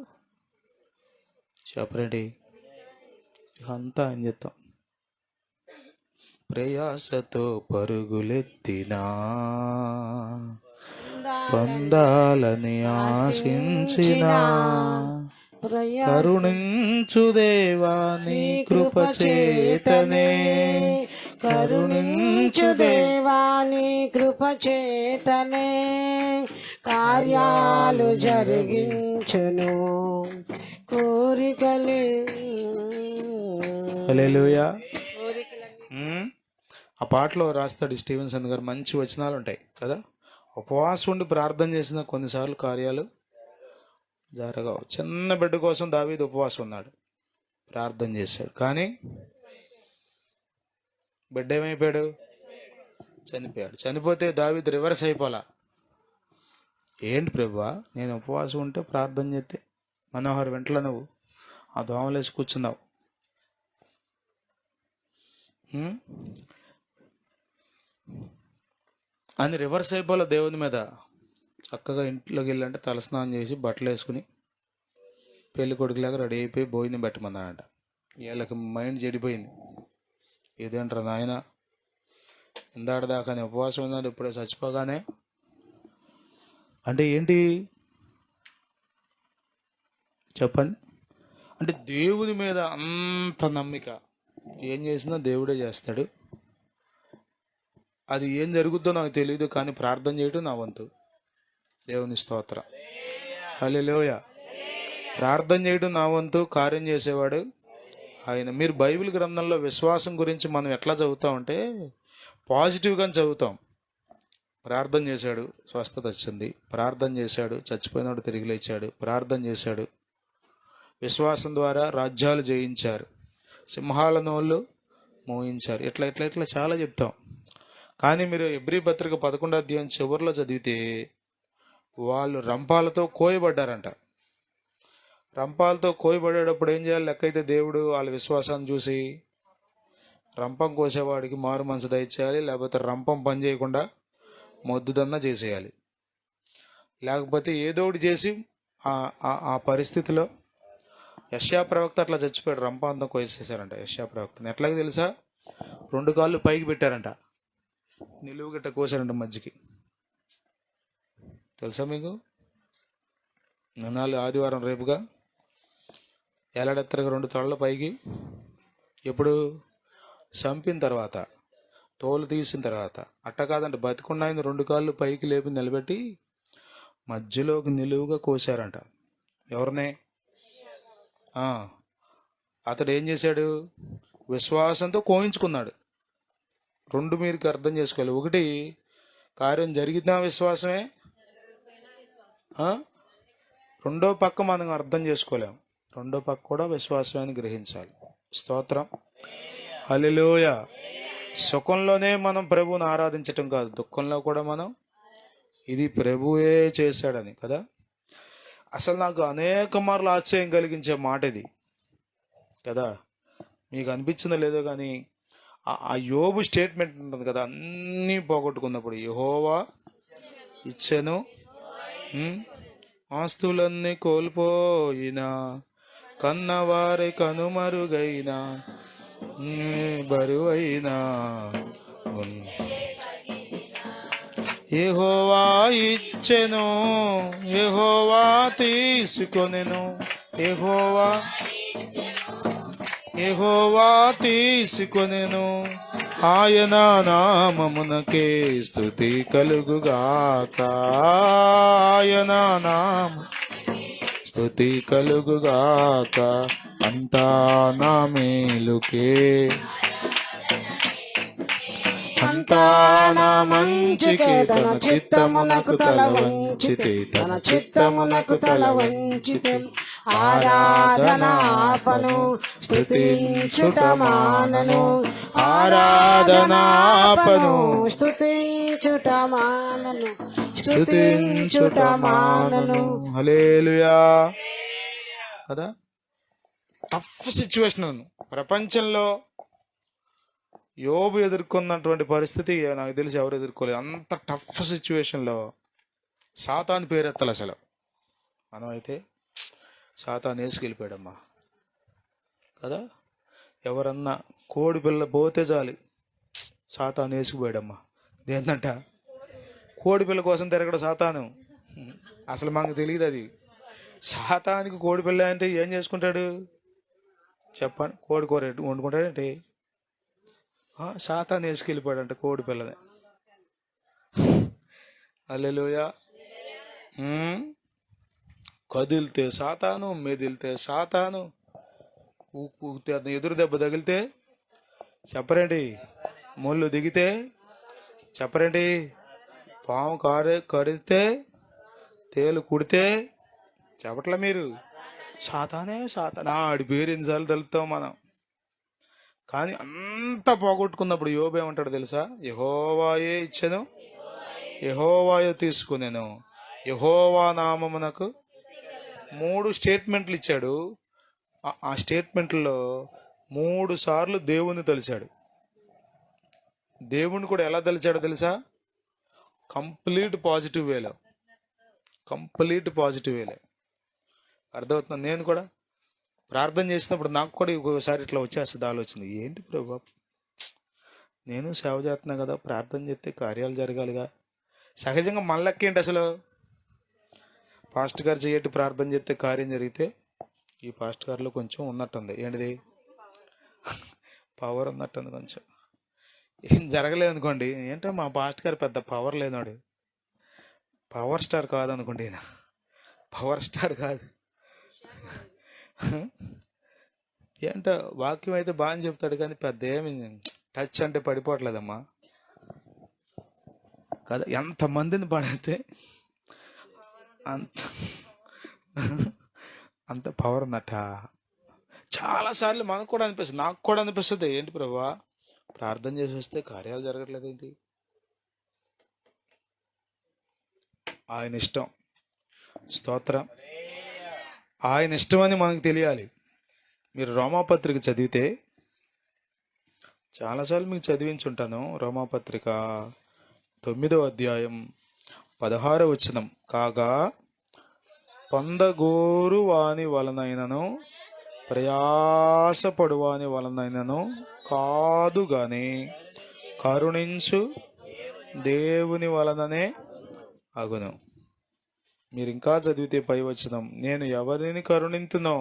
S1: చెప్పరేంటి, అంతా అని చెప్తాం. ప్రయాసతో పరుగులెత్తినా పొందాలని ఆశించినా కరుణించు దేవా నీ కృప చేతనే,
S3: కరుణించు దేవా నీ కృప చేతనే కార్యాలు జరిగించును కోరికలే.
S1: హల్లెలూయా. ఆ పాటలో రాస్తాడు స్టీవెన్సన్ గారు, మంచి వచనాలు ఉంటాయి కదా. ఉపవాసం ఉండి ప్రార్థన చేసిన కొన్నిసార్లు కార్యాలు జరగవు. చిన్న బిడ్డ కోసం దావీదు ఉపవాసం ఉన్నాడు, ప్రార్థన చేశాడు, కానీ బిడ్డ ఏమైపోయాడు? చనిపోయాడు. చనిపోతే దావీదు రివర్స్ అయిపోలా. ఏంటి ప్రభువా, నేను ఉపవాసం ఉంటే ప్రార్థన చేస్తే మనోహర్ వెంటలో నువ్వు ఆ దోమలేసి కూర్చున్నావు. అని రివర్స్ అయిపోలే దేవుని మీద. చక్కగా ఇంట్లోకి వెళ్ళంటే తలస్నానం చేసి బట్టలు వేసుకుని పెళ్లి కొడుకులాగా రెడీ అయిపోయి భోజనం పెట్టమన్నాడంట. వీళ్ళకి మైండ్ చెడిపోయింది. ఇదేంటారా నాయన, ఇందాడదాకానే ఉపవాసం ఉన్నాడు, ఇప్పుడే చచ్చిపోగానే అంటే ఏంటి చెప్పండి? అంటే దేవుని మీద అంత నమ్మిక. ఏం చేసినా దేవుడే చేస్తాడు. అది ఏం జరుగుతుందో నాకు తెలియదు, కానీ ప్రార్థన చేయడం నా వంతు. దేవుని స్తోత్రం. హల్లెలూయా. ప్రార్థన చేయడం నా వంతు, కార్యం చేసేవాడు ఆయన. మీరు బైబిల్ గ్రంథంలో విశ్వాసం గురించి మనం ఎట్లా చదువుతామంటే పాజిటివ్గా చదువుతాం. ప్రార్థన చేశాడు, స్వస్థత వచ్చింది. ప్రార్థన చేశాడు, చచ్చిపోయినాడు తిరిగి లేచాడు. ప్రార్థన చేశాడు, విశ్వాసం ద్వారా రాజ్యాలు జయించారు, సింహాల నోళ్ళు మోయించారు. ఇట్లా ఇట్లా ఇట్లా చాలా చెప్తాం. కానీ మీరు ఎబ్రీ పత్రిక 11వ అధ్యాయం చివరిలో చదివితే వాళ్ళు రంపాలతో కోయబడ్డారంట. రంపాలతో కోయబడేటప్పుడు ఏం చేయాలి? లెక్కైతే దేవుడు వాళ్ళ విశ్వాసాన్ని చూసి రంపం కోసేవాడికి మారు మనసు దయచేయాలి, లేకపోతే రంపం పని చేయకుండా మొద్దుదన్నా చేసేయాలి. లేకపోతే ఏదో ఒకటి చేసి ఆ పరిస్థితిలో యెషయా ప్రవక్త అట్లా చచ్చిపోయాడు. రంపాంతం కోసేసారంట యెషయా ప్రవక్తని. ఎట్లాగో తెలుసా? 2 కాళ్ళు పైకి పెట్టారంట, నిలువు గిట్ట కోసారంట మధ్యకి. తెలుసా మీకు? ఆదివారం రేపుగా ఎలాడెత్తరగా 2 తొడల పైకి. ఎప్పుడు? చంపిన తర్వాత, తోలు తీసిన తర్వాత. అట్ట కాదంట, బతికున్న ఆయన 2 కాళ్ళు పైకి లేపి నిలబెట్టి మధ్యలోకి నిలువుగా కోసారంట. ఎవరిని? అతడు ఏం చేశాడు? విశ్వాసంతో కోయించుకున్నాడు. 2 మీరు అర్థం చేసుకోవాలి. 1 కార్యం జరిగిన విశ్వాసమే, రెండో పక్క మనం అర్థం చేసుకోలేం. రెండో పక్క కూడా విశ్వాసాన్ని గ్రహించాలి. స్తోత్రం. హల్లెలూయా. సుఖంలోనే మనం ప్రభువుని ఆరాధించటం కాదు, దుఃఖంలో కూడా మనం ఇది ప్రభువే చేశాడని కదా. అసలు నాకు అనేక మార్లు ఆశ్చర్యం కలిగించే మాట ఇది కదా. మీకు అనిపించిందో లేదో కానీ ఆ యోబు స్టేట్మెంట్ ఉంటుంది కదా, అన్నీ పోగొట్టుకున్నప్పుడు యెహోవా ఇచ్చెను, ఆస్తులన్నీ కోల్పోయినా, కన్నవారి కనుమరుగైనా, బరువైనా యెహోవా ఇచ్చెను, యెహోవా తీసుకొనెను, యెహోవా తీసుకొనెను, ఆయన నామమునకే స్తుతి కలుగుగాక, ఆయన నామ స్తుతి కలుగుగాక, అంతా నా మేలుకే, అంతా నా మంచికే, తన చిత్తమునకు తల వంచితే, తన చిత్తమునకు తల వంచితే,
S3: ఆరాధనాపను స్తుతించుట మానను,
S1: ఆరాధనాపను
S3: స్తుతించుట మానను,
S1: స్తుతించుట మానను. హల్లెలూయా. కదా, టఫ్ సిచ్యువేషన్ ప్రపంచంలో యోబు ఎదుర్కొన్నటువంటి పరిస్థితి నాకు తెలిసి ఎవరు ఎదుర్కోలేదు. అంత టఫ్ సిచ్యువేషన్లో సాతాను పేరెత్తాలి అసలు. మనం అయితే సాతాను వేసుకెళ్ళిపోయాడమ్మా కదా. ఎవరన్నా కోడి పిల్ల పోతే చాలు సాతాను వేసుకుపోయాడమ్మా. ఏంటంట కోడి పిల్ల కోసం తిరగడు సాతాను. అసలు మనకు తెలియదు అది. సాతానికి కోడి పిల్ల అంటే ఏం చేసుకుంటాడు చెప్పండి? కోడి కూర వండుకుంటాడంటే సాతాను వేసుకెళ్ళిపోయాడంట కోడి పిల్లనే. హల్లెలూయా. కదిలితే సాతాను, మెదిలితే సాతాను, ఊపితే ఎదురు దెబ్బ తగిలితే చెప్పరండి, ముళ్ళు దిగితే చెప్పరండి, పాము కరిస్తే, తేలు కుడితే చెప్పట్లా మీరు? సాతానే సాతాను. ఆడి పేరు ఎన్నిసార్లు తలుస్తాం మనం. కానీ అంత పోగొట్టుకున్నప్పుడు యోబు ఏమంటాడు తెలుసా? యెహోవాయే ఇచ్చెను, యెహోవాయే తీసుకునేను, యెహోవా నామమునకు 3 స్టేట్మెంట్లు ఇచ్చాడు. ఆ స్టేట్మెంట్లో 3 సార్లు దేవుణ్ణి తలిచాడు. దేవుణ్ణి కూడా ఎలా తలిచాడో తెలుసా? కంప్లీట్ పాజిటివ్ వేలో. అర్థమవుతుంది. నేను కూడా ప్రార్థన చేసినప్పుడు నాకు కూడా ఒకసారి ఇట్లా వచ్చేస్తుంది ఆలోచన, ఏంటి ప్రభు, నేను సేవ చేస్తున్నా కదా, ప్రార్థన చేస్తే కార్యాలు జరగాలిగా. సహజంగా మన లెక్క ఏంటి అసలు? పాస్టర్ గారు చేయట్టి ప్రార్థన చేస్తే కార్యం జరిగితే ఈ పాస్టర్ గారిలో కొంచెం ఉన్నట్టుంది. ఏంటిది? పవర్ ఉన్నట్టుంది కొంచెం. ఏం జరగలేదు అనుకోండి, ఏంటో మా పాస్టర్ గారు పెద్ద పవర్ లేనాడు. పవర్ స్టార్ కాదనుకోండి, ఈయన పవర్ స్టార్ కాదు. ఏంటో వాక్యం అయితే బాగా చెప్తాడు కానీ పెద్ద ఏమి టచ్ అంటే పడిపోవట్లేదమ్మా కదా. ఎంతమందిని పడితే అంత పవర్ ఉన్నట్ట. చాలాసార్లు మనకు కూడా అనిపిస్తుంది, నాకు కూడా అనిపిస్తుంది, ఏంటి ప్రభువా ప్రార్థన చేసి వస్తే కార్యాలు జరగట్లేదు ఏంటి? ఆయన ఇష్టం. స్తోత్రం. ఆయన ఇష్టం అని మనకు తెలియాలి. మీరు రోమాపత్రిక చదివితే, చాలాసార్లు మీకు చదివించుంటాను, రోమాపత్రిక 9వ అధ్యాయం 16వ వచనం, కాగా పొందగోరు వాని వలనైనను ప్రయాసపడు వాని వలనైనను కాదు గాని కరుణించు దేవుని వలననే అగును. మీరు ఇంకా చదివితే పై వచనం, నేను ఎవరిని కరుణింతునో,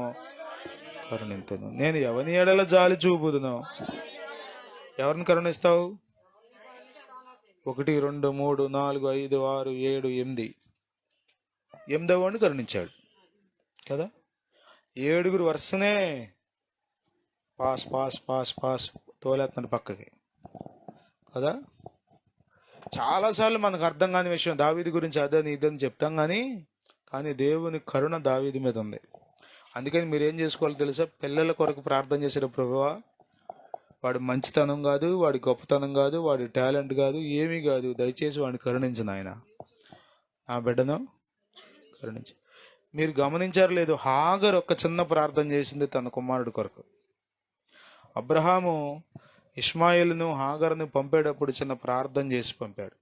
S1: నేను ఎవని ఎడల జాలి చూపుదునో. ఎవరిని కరుణిస్తావు? 1 2 3 4 5 6 7 8 8వ వాడిని కరుణించాడు కదా. 7 వరుసనే పాస్ పాస్ పాస్ పాస్ తోలేస్తున్నాడు పక్కకి కదా. చాలాసార్లు మనకు అర్థం కాని విషయం, దావీదు గురించి అదని ఇదని చెప్తాం కానీ దేవుని కరుణ దావీదు మీద ఉంది. అందుకని మీరేం చేసుకోవాలో తెలుసా? పిల్లల కొరకు ప్రార్థన చేసేటప్పుడు, ప్రభువా వాడి మంచితనం కాదు, వాడి గొప్పతనం కాదు, వాడి టాలెంట్ కాదు, ఏమీ కాదు, దయచేసి వాడిని కరుణించు నాయన, నా బిడ్డను కరుణించు. మీరు గమనించారు లేదు, హాగర్ ఒక చిన్న ప్రార్థన చేసింది తన కుమారుడు కొరకు. అబ్రహాము ఇష్మాయేలును హాగరును పంపేటప్పుడు చిన్న ప్రార్థన చేసి పంపాడు.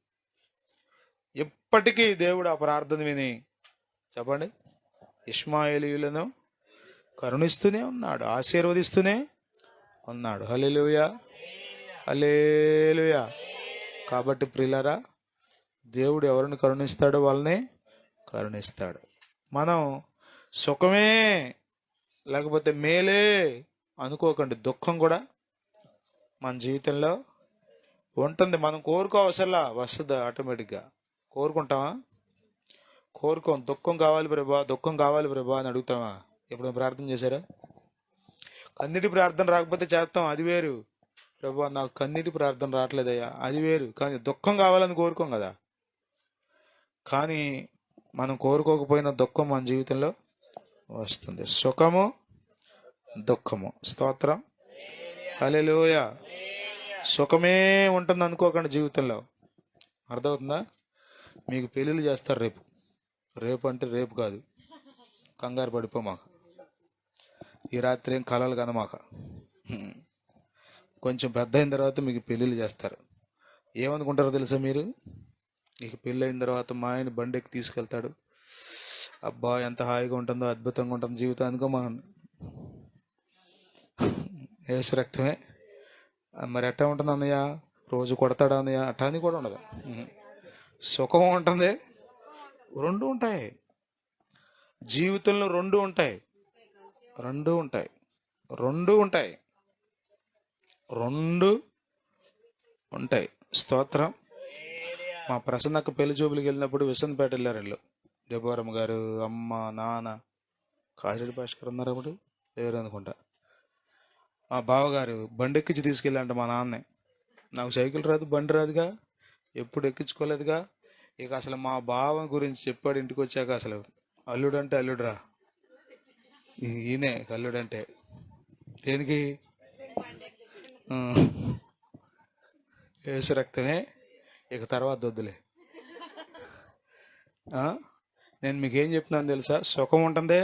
S1: ఇప్పటికీ దేవుడు ఆ ప్రార్థన విని చెప్పండి ఇష్మాయేలీయులను కరుణిస్తూనే ఉన్నాడు, ఆశీర్వదిస్తూనే ఉన్నాడు. హల్లెలూయా, హల్లెలూయా. కాబట్టి ప్రియులారా, దేవుడు ఎవరిని కరుణిస్తాడో వాళ్ళని కరుణిస్తాడు. మనం సుఖమే లేకపోతే మేలే అనుకోకండి, దుఃఖం కూడా మన జీవితంలో ఉంటుంది. మనం కోరుకోవసలా, వస్తుంది ఆటోమేటిక్గా. కోరుకుంటామా? కోరుకోం. దుఃఖం కావాలి ప్రభా, దుఃఖం కావాలి ప్రభా అని అడుగుతామా? ఎప్పుడు ప్రార్థన చేశారా? కన్నీటి ప్రార్థన రాకపోతే చేస్తాం, అది వేరు. ప్రభా నాకు కన్నీటి ప్రార్థన రావట్లేదయ్యా, అది వేరు. కానీ దుఃఖం కావాలని కోరుకోం కదా. కానీ మనం కోరుకోకపోయిన దుఃఖం మన జీవితంలో వస్తుంది. సుఖము దుఃఖము. స్తోత్రం, హల్లెలూయా. సుఖమే ఉంటుంది అనుకోకండి జీవితంలో. అర్థమవుతుందా? మీకు పెళ్ళిళ్ళు చేస్తారు రేపు. రేపు అంటే రేపు కాదు, కంగారు పడిపోమాక. ఈ రాత్రి ఏం కలలు కనమాక. కొంచెం పెద్ద అయిన తర్వాత మీకు పెళ్ళిళ్ళు చేస్తారు. ఏమనుకుంటారో తెలుసా మీరు? ఇక పెళ్ళి అయిన తర్వాత మా ఆయన బండి ఎక్కి తీసుకెళ్తాడు, అబ్బా ఎంత హాయిగా ఉంటుందో, అద్భుతంగా ఉంటుంది జీవితానికో మా యేసు రక్తమే. మరి ఎట్టా ఉంటుంది అన్నయ్య? రోజు కొడతాడా అన్నయ్య? అట్టా అని కూడా ఉండదు. సుఖం ఉంటుంది, రెండు ఉంటాయి జీవితంలో. రెండు ఉంటాయి, రెండు ఉంటాయి, రెండు ఉంటాయి, రెండు ఉంటాయి. స్తోత్రం. మా ప్రసన్నకు పెళ్లి చూపులకి వెళ్ళినప్పుడు విసన్నపేట వెళ్ళారు వీళ్ళు. దేవవరం గారు, అమ్మ, నాన్న, కాశీ భాస్కర్ ఉన్నారు అప్పుడు, లేరు అనుకుంటా. మా బావగారు బండి ఎక్కించి తీసుకెళ్ళాంట మా నాన్నే. నాకు సైకిల్ రాదు, బండి రాదుగా, ఎప్పుడు ఎక్కించుకోలేదుగా. ఇక అసలు మా బావ గురించి చెప్పాడు ఇంటికి వచ్చాక. అసలు అల్లుడు అంటే అల్లుడురా, ఈయనే అల్లుడు అంటే. దేనికి? యేసు రక్తమే. ఇక తర్వాత వద్దులే. నేను మీకేం చెప్తున్నాను తెలుసా? సుఖం ఉంటుంది,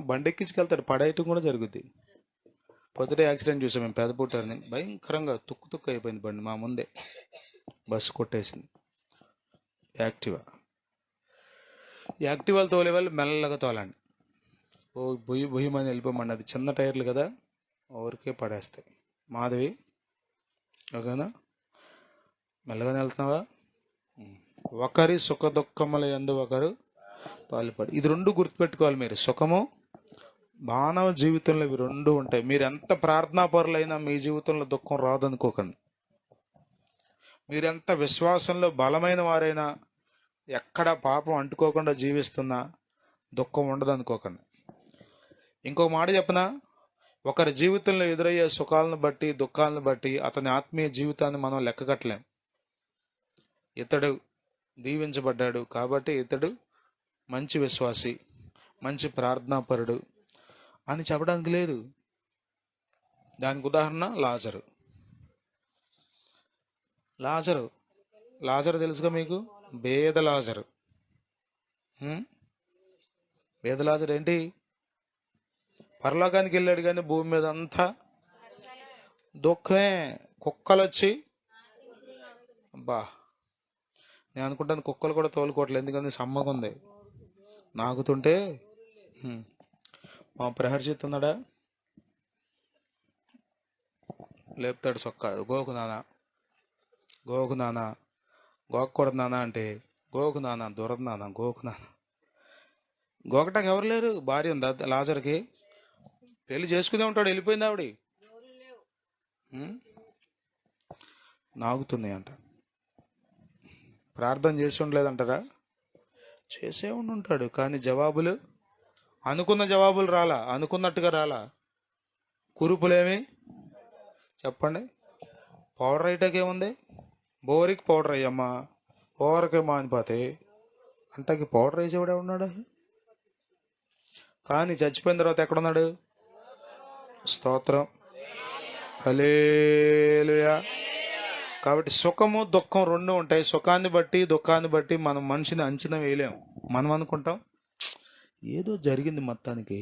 S1: బండి ఎక్కించుకెళ్తాడు, పడేయటం కూడా జరుగుద్ది. పొద్దుటే యాక్సిడెంట్ చూసాం మేము పెదపుట్టారని. భయంకరంగా తుక్కు తుక్కు అయిపోయింది బండి మా ముందే, బస్సు కొట్టేసింది. యాక్టివాలు తోలే వాళ్ళు మెల్లగా తోలండి. ఓ బొయ్యి బొయ్యమని వెళ్ళిపోమండి. అది చిన్న టైర్లు కదా, ఊరికే పడేస్తాయి. మాధవి, ఓకేనా? మెల్లగానే వెళ్తున్నావా? ఒకరి సుఖ దుఃఖముల యందు ఒకరు పాలుపడి. ఇది రెండు గుర్తుపెట్టుకోవాలి మీరు. సుఖము, మానవ జీవితంలో ఇవి రెండు ఉంటాయి. మీరు ఎంత ప్రార్థనాపరులైనా మీ జీవితంలో దుఃఖం రాదనుకోకండి. మీరెంత విశ్వాసంలో బలమైన వారైనా, ఎక్కడ పాపం అంటుకోకుండా జీవిస్తున్నా దుఃఖం ఉండదు అనుకోకండి. ఇంకొక మాట చెప్పనా? ఒకరి జీవితంలో ఎదురయ్యే సుఖాలను బట్టి, దుఃఖాలను బట్టి అతని ఆత్మీయ జీవితాన్ని మనం లెక్కగట్టలేం. ఇతడు దీవించబడ్డాడు కాబట్టి ఇతడు మంచి విశ్వాసి, మంచి ప్రార్థనాపరుడు అని చెప్పడానికి లేదు. దానికి ఉదాహరణ లాజరు. లాజరు తెలుసుగా మీకు? పేద లాజరు. పేద లాజరు ఏంటి? పరలోకానికి వెళ్ళాడు కానీ భూమి మీద అంతా దుఃఖమే. కుక్కలు వచ్చి, అబ్బా నేను అనుకుంటాను కుక్కలు కూడా తోలుకోవట్లేదు, ఎందుకంటే సమ్మగా ఉంది. నాకుతుంటే మా ప్రహర్షిత్ ఉన్నాడా, లేపుతాడు సొక్క. గోకు నానా, గోకు నానా, గోకూడదు నానా అంటే గోకు నానా, దొరదు నానా, గోకు నానా. గోకటానికి ఎవరు లేరు. భార్య ఉందా లాజర్కి? పెళ్లి చేసుకునే ఉంటాడు, వెళ్ళిపోయింది ఆవిడ. నాగుతుంది అంట. ప్రార్థన చేసి ఉండలేదంటారా? చేసే ఉంటాడు, కానీ జవాబులు అనుకున్న జవాబులు రాలా, అనుకున్నట్టుగా రాలా. కురుపులేమి చెప్పండి. పౌడర్ అయ్యటానికి ఏముంది? బోరికి పౌడర్ అయ్యమ్మా, ఓవరకే మానిపోతే అంటకి పౌడర్ వేసేవాడే ఉన్నాడు. కానీ చచ్చిపోయిన తర్వాత ఎక్కడున్నాడు? స్తోత్రం, హల్లెలూయా. కాబట్టి సుఖము దుఃఖం రెండు ఉంటాయి. సుఖాన్ని బట్టి దుఃఖాన్ని బట్టి మనం మనిషిని అంచనా వేయలేము. మనం అనుకుంటాం ఏదో జరిగింది మొత్తానికి,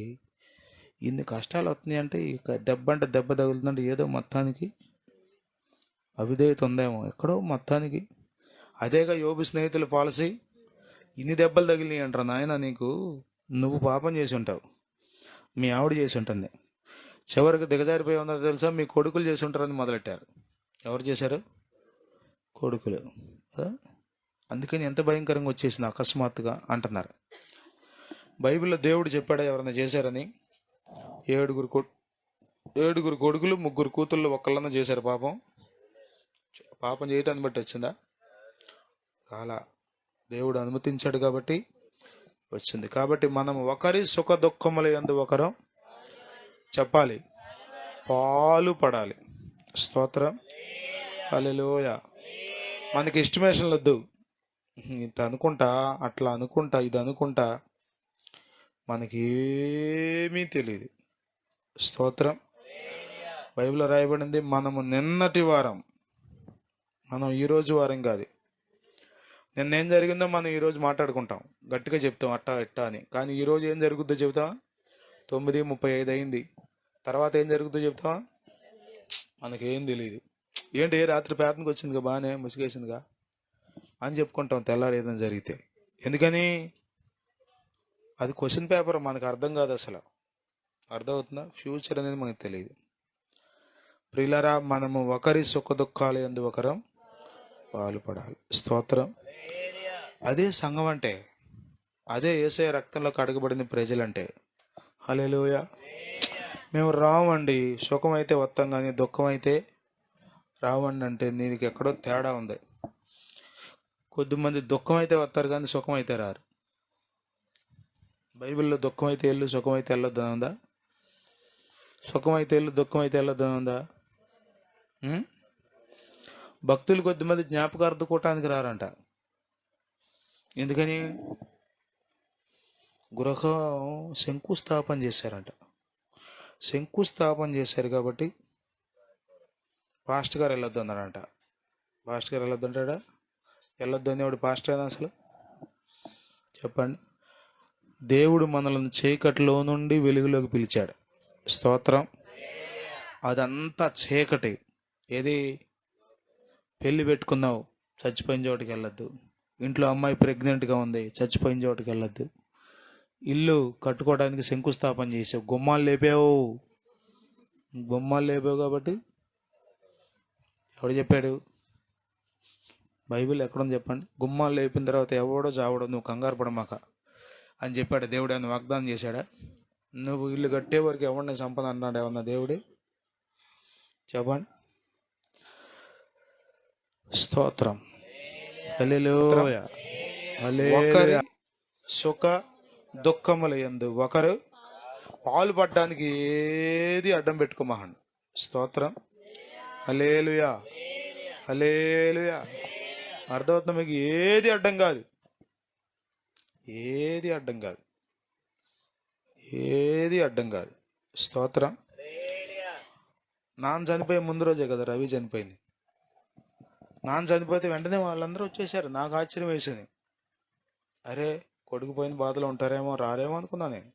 S1: ఇన్ని కష్టాలు వస్తున్నాయి అంటే, ఇక దెబ్బ అంటే దెబ్బ తగులుతుందంటే ఏదో మొత్తానికి అవిధేయత ఉందేమో ఎక్కడో మొత్తానికి. అదేగా యోబు స్నేహితుల పాలసీ. ఇన్ని దెబ్బలు తగిలినాయి అంటారు నాయన నీకు, నువ్వు పాపం చేసి ఉంటావు, మీ ఆవిడ చేసి ఉంటుంది, చివరికి దిగజారిపోయి ఉందో తెలుసా, మీ కొడుకులు చేసి ఉంటారని మొదలెట్టారు. ఎవరు చేశారు? కొడుకులు. అందుకని ఎంత భయంకరంగా వచ్చేసింది అకస్మాత్తుగా అంటున్నారు. బైబిల్లో దేవుడు చెప్పాడా ఎవరైనా చేశారని? ఏడుగురు కొడుకులు 3 కూతుళ్ళు ఒక్కళ్ళన్నా చేశారు పాపం. పాపం చేయటాన్ని బట్టి వచ్చిందా? అలా దేవుడు అనుమతించాడు కాబట్టి వచ్చింది. కాబట్టి మనం ఒకరి సుఖ దుఃఖముల యందు ఒకరు చెప్పాలి, పాలు పడాలి. స్తోత్రం, హల్లెలూయా. మనకి ఎస్టిమేషన్లు వద్దు. ఇంత అనుకుంటా, అట్లా అనుకుంటా, ఇది అనుకుంటా, మనకేమీ తెలియదు. స్తోత్రం. బైబిల్లో రాయబడింది, మనము నిన్నటి వారం, మనం ఈరోజు వారం కాదు. నిన్నేం జరిగిందో మనం ఈరోజు మాట్లాడుకుంటాం, గట్టిగా చెప్తాం అట్టా ఇట్టా అని. కానీ ఈరోజు ఏం జరుగుద్దో చెబుతావా? 9:35 అయింది, తర్వాత ఏం జరుగుద్దో చెప్తావా? మనకేం తెలియదు. ఏంటి రాత్రి పేదనికి వచ్చిందిగా, బాగానే ముసిగేసిందిగా అని చెప్పుకుంటాం తెల్లారి ఏదైనా జరిగితే. ఎందుకని? అది క్వశ్చన్ పేపర్, మనకు అర్థం కాదు అసలు. అర్థమవుతుందా? ఫ్యూచర్ అనేది మనకు తెలియదు. ప్రియులారా, మనము ఒకరి సుఖ దుఃఖాలు యందు ఒకరం పాలుపడాలి. స్తోత్రం. అదే సంఘం అంటే, అదే యేసయ్య రక్తంలో కడగబడిన ప్రజలంటే. హల్లెలూయా. మేము రావండి, సుఖం అయితే వస్తాం కానీ దుఃఖం అయితే రావండి అంటే దీనికి ఎక్కడో తేడా ఉంది. కొద్దిమంది దుఃఖం అయితే వస్తారు కానీ సుఖం అయితే రారు. బైబిల్లో దుఃఖం అయితే వెళ్ళు, సుఖం అయితే వెళ్ళొద్దని ఉందా? సుఖం అయితే వెళ్ళు, దుఃఖం అయితే వెళ్ళొద్దని ఉందా? భక్తులు కొద్దిమంది జ్ఞాపకార్థ కూటానికి రారంట. ఎందుకని? గృహం శంకుస్థాపన చేశారంట. శంకుస్థాపన చేశారు కాబట్టి పాస్టర్ గారు వెళ్ళొద్దు అన్నాడంట. పాస్టర్ గారు వెళ్ళొద్దు అంటాడా? వెళ్ళొద్దు అనేవాడు పాస్టర్ అయినా అసలు? చెప్పండి. దేవుడు మనల్ని చీకటిలో నుండి వెలుగులోకి పిలిచాడు. స్తోత్రం. అదంతా చీకటి. ఏది? పెళ్లి పెట్టుకున్నావు, చచ్చిపోయిన చోటుకి వెళ్ళొద్దు. ఇంట్లో అమ్మాయి ప్రెగ్నెంట్గా ఉంది, చచ్చిపోయిన చోటుకి వెళ్ళొద్దు. ఇల్లు కట్టుకోవడానికి శంకుస్థాపన చేసావు, గుమ్మాలు లేపావు కాబట్టి ఎవడు చెప్పాడు? బైబిల్ ఎక్కడుంది చెప్పండి? గుమ్మాలు లేపిన తర్వాత ఎవడో చావడో, నువ్వు కంగారు పడమాక అని చెప్పాడు దేవుడు. అని వాగ్దానం చేశాడా? నువ్వు ఇల్లు కట్టే వరకు ఎవరిని సంపద అన్నాడు ఏమన్నా దేవుడు? చెప్పండి. స్తోత్రం, హల్లెలూయా. ఒకరి సుఖ దుఃఖముల యందు ఒకరు పాలు పడ్డానికి ఏది అడ్డం పెట్టుకోమహండి. స్తోత్రం, హల్లెలూయా, హల్లెలూయా. అర్థమవుతుంది మీకు? ఏది అడ్డం కాదు, ఏది అడ్డం కాదు, ఏది అడ్డం కాదు. స్తోత్రం. నాన్న చనిపోయే ముందు రోజే కదా రవి చనిపోయింది. నాన్న చనిపోతే వెంటనే వాళ్ళందరూ వచ్చేసారు. నాకు ఆశ్చర్యం వేసింది. అరే, కొడుకు పోయిన బాధలో ఉంటారేమో, రారేమో అనుకున్నా నేను.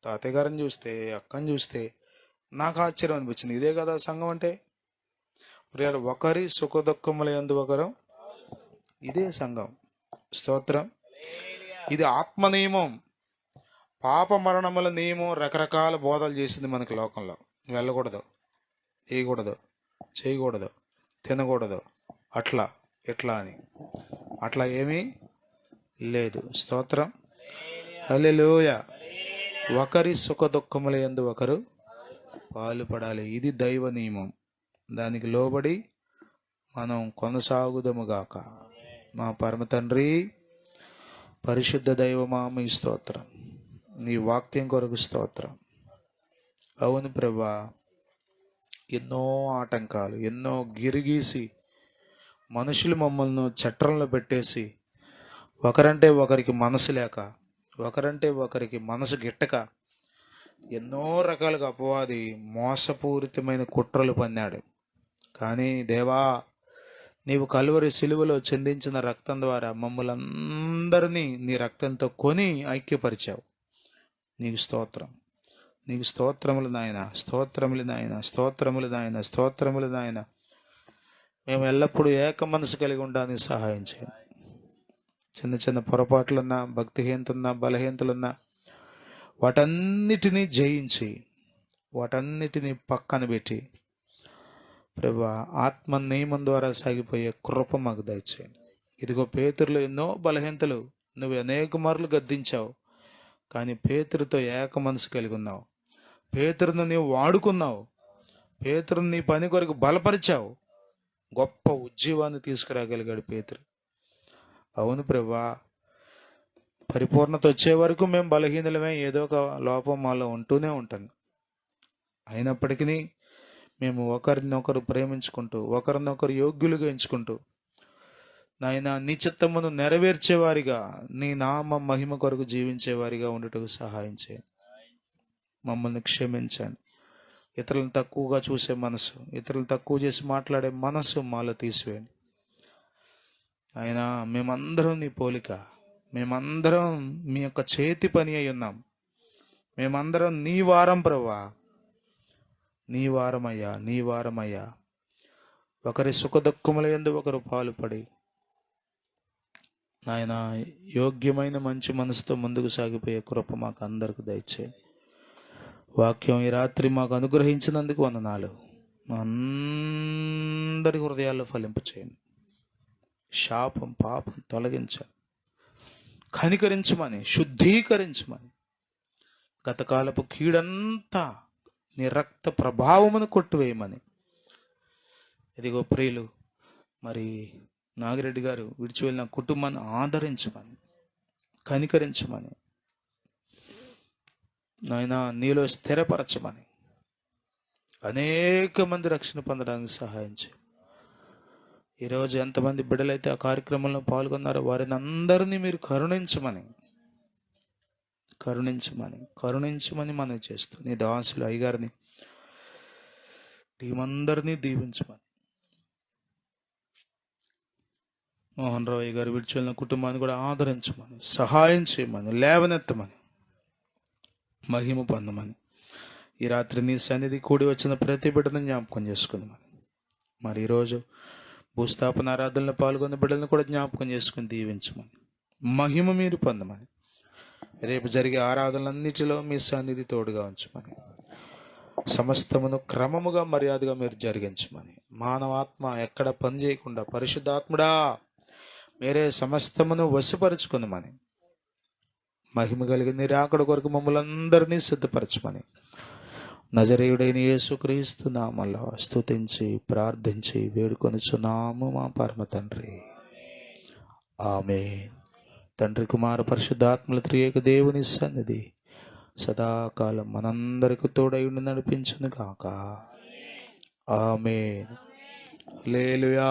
S1: తాతయ్య గారిని చూస్తే, అక్కని చూస్తే నాకు ఆశ్చర్యం అనిపించింది. ఇదే కదా సంఘం అంటే. ఒకరి సుఖ దుఃఖముల యందు ఒకరు, ఇదే సంఘం. స్తోత్రం. ఇది ఆత్మ నియమం. పాప మరణముల నియమం రకరకాల బోధలు చేసింది మనకి లోకంలో. వెళ్ళకూడదు, వేయకూడదు, చేయకూడదు, తినకూడదు, అట్లా ఎట్లా అని. అట్లా ఏమీ లేదు. స్తోత్రం, హల్లెలూయా. ఒకరి సుఖ దుఃఖముల యందు ఒకరు పాలు పడాలి. ఇది దైవ నియమం. దానికి లోబడి మనం కొనసాగుదముగాక. మా పరమ తండ్రి, పరిశుద్ధ దైవమా, మీ స్తోత్రం. నీ వాక్యం కొరకు స్తోత్రం. అవును ప్రభా, ఎన్నో ఆటంకాలు, ఎన్నో గిరిగీసి మనుషులు మమ్మల్ని చట్రంలో పెట్టేసి, ఒకరంటే ఒకరికి మనసు లేక, ఒకరంటే ఒకరికి మనసు గిట్టక, ఎన్నో రకాలుగా అపవాది మోసపూరితమైన కుట్రలు పన్నాడు. కానీ దేవా, నీవు కలువరి సిలువలో చెందించిన రక్తం ద్వారా మమ్మల్ని అందరినీ నీ రక్తంతో కొని ఐక్యపరిచావు. నీకు స్తోత్రం, నీకు స్తోత్రములు నాయన, స్తోత్రములు నాయన, స్తోత్రములు నాయన, స్తోత్రములు నాయన. మేము ఎల్లప్పుడూ ఏక మనసు కలిగి ఉండడానికి సహాయం చేయండి. చిన్న చిన్న పొరపాట్లున్నా, భక్తిహీనతలున్నా, బలహీనతలున్నా వాటన్నిటినీ జయించి, వాటన్నిటినీ పక్కన పెట్టి ప్రభువా ఆత్మ నియమం ద్వారా సాగిపోయే కృప మాకు దయచేయండి. ఇదిగో పేతురులో ఎన్నో బలహీనతలు నువ్వు అనేక మార్లు గద్దించావు, కానీ పేతురుతో ఏక మనసు కలిగి ఉన్నావు. పేతురును నీవు వాడుకున్నావు, పేతురుని నీ పని కొరకు బలపరిచావు. గొప్ప ఉజ్జీవాన్ని తీసుకురాగలిగాడు పేతురు. అవును ప్రభువా, పరిపూర్ణత వచ్చే వరకు మేము బలహీనలమే, ఏదో ఒక లోపం మాలో ఉంటూనే ఉంటుంది. అయినప్పటికీ మేము ఒకరినొకరు ప్రేమించుకుంటూ, ఒకరినొకరు యోగ్యులుగా ఎంచుకుంటూ, నాయన నీ చిత్తమును నెరవేర్చేవారిగా, నీ నామ మహిమ కొరకు జీవించేవారిగా ఉండటకు సహాయం చేయండి. మమ్మల్ని క్షమించండి. ఇతరులను తక్కువగా చూసే మనసు, ఇతరులు తక్కువ చేసి మాట్లాడే మనసు మాలో తీసివేయండి. ఆయన మేమందరం నీ పోలిక, మేమందరం మీ యొక్క చేతి పని అయి ఉన్నాం. మేమందరం నీ వారం ప్రభువా, నీ వారమయ్యా, నీ వారమయ్యా. ఒకరి సుఖదుఖముల యందు ఒకరు పాలుపడి నాయన యోగ్యమైన మంచి మనసుతో ముందుకు సాగిపోయే కృప మాకు అందరికి దయచేయండి. వాక్యం ఈ రాత్రి మాకు అనుగ్రహించినందుకు వందనాలు. మా అందరి హృదయాల్లో ఫలింపచేయండి. శాపం పాపం తొలగించండి, కనికరించమని, శుద్ధీకరించమని, గతకాలపు కీడంతా నీ రక్త ప్రభావమును కొట్టువేయమని. ఇదిగో ప్రియులు, మరి నాగిరెడ్డి గారు విడిచి వెళ్ళిన కుటుంబాన్ని ఆదరించమని, కనికరించమని, నాయన నీలో స్థిరపరచమని, అనేక మంది రక్షణ పొందడానికి సహాయం చేయి. ఈరోజు ఎంతమంది బిడ్డలైతే ఆ కార్యక్రమంలో పాల్గొన్నారో వారిని అందరినీ మీరు కరుణించమని మనం చేస్తూ నీ దాసులు అయ్యగారిని, టీం అందరినీ దీవించమని, మోహన్ రావు అయ్య గారు విడిచి వెళ్ళిన కుటుంబాన్ని కూడా ఆదరించమని, సహాయం చేయమని, లేవనెత్తమని, మహిమ పొందమని. ఈ రాత్రి నీ సన్నిధి కూడి వచ్చిన ప్రతి బిడ్డను జ్ఞాపకం చేసుకుందామని, మరి ఈరోజు భూస్థాపన ఆరాధనలో పాల్గొన్న బిడ్డలను కూడా జ్ఞాపకం చేసుకుని దీవించమని, మహిమ మీరు పొందమని, రేపు జరిగే ఆరాధనలన్నిటిలో మీ సన్నిధి తోడుగా ఉంచమని, సమస్తమును క్రమముగా మర్యాదగా మీరు జరిగించమని, మానవాత్మ ఎక్కడ పని చేయకుండా పరిశుద్ధాత్ముడా మీరే సమస్తమును వశపరుచుకుందమని, మహిమ కలిగిన నీ రాకడ కొరకు మమ్మల్ని అందరినీ సిద్ధపరచమని, నజరేయుడైన యేసుక్రీస్తు నామములో స్తుతించి ప్రార్థించి వేడుకొనుచున్నాము మా పరమ తండ్రి. ఆమేన్. తండ్రి కుమార పరిశుద్ధాత్మల త్రియేక దేవుని సన్నిధి సదాకాలం మనందరికి తోడై ఉండి నడిపించును గాక. ఆమేన్. హల్లెలూయా.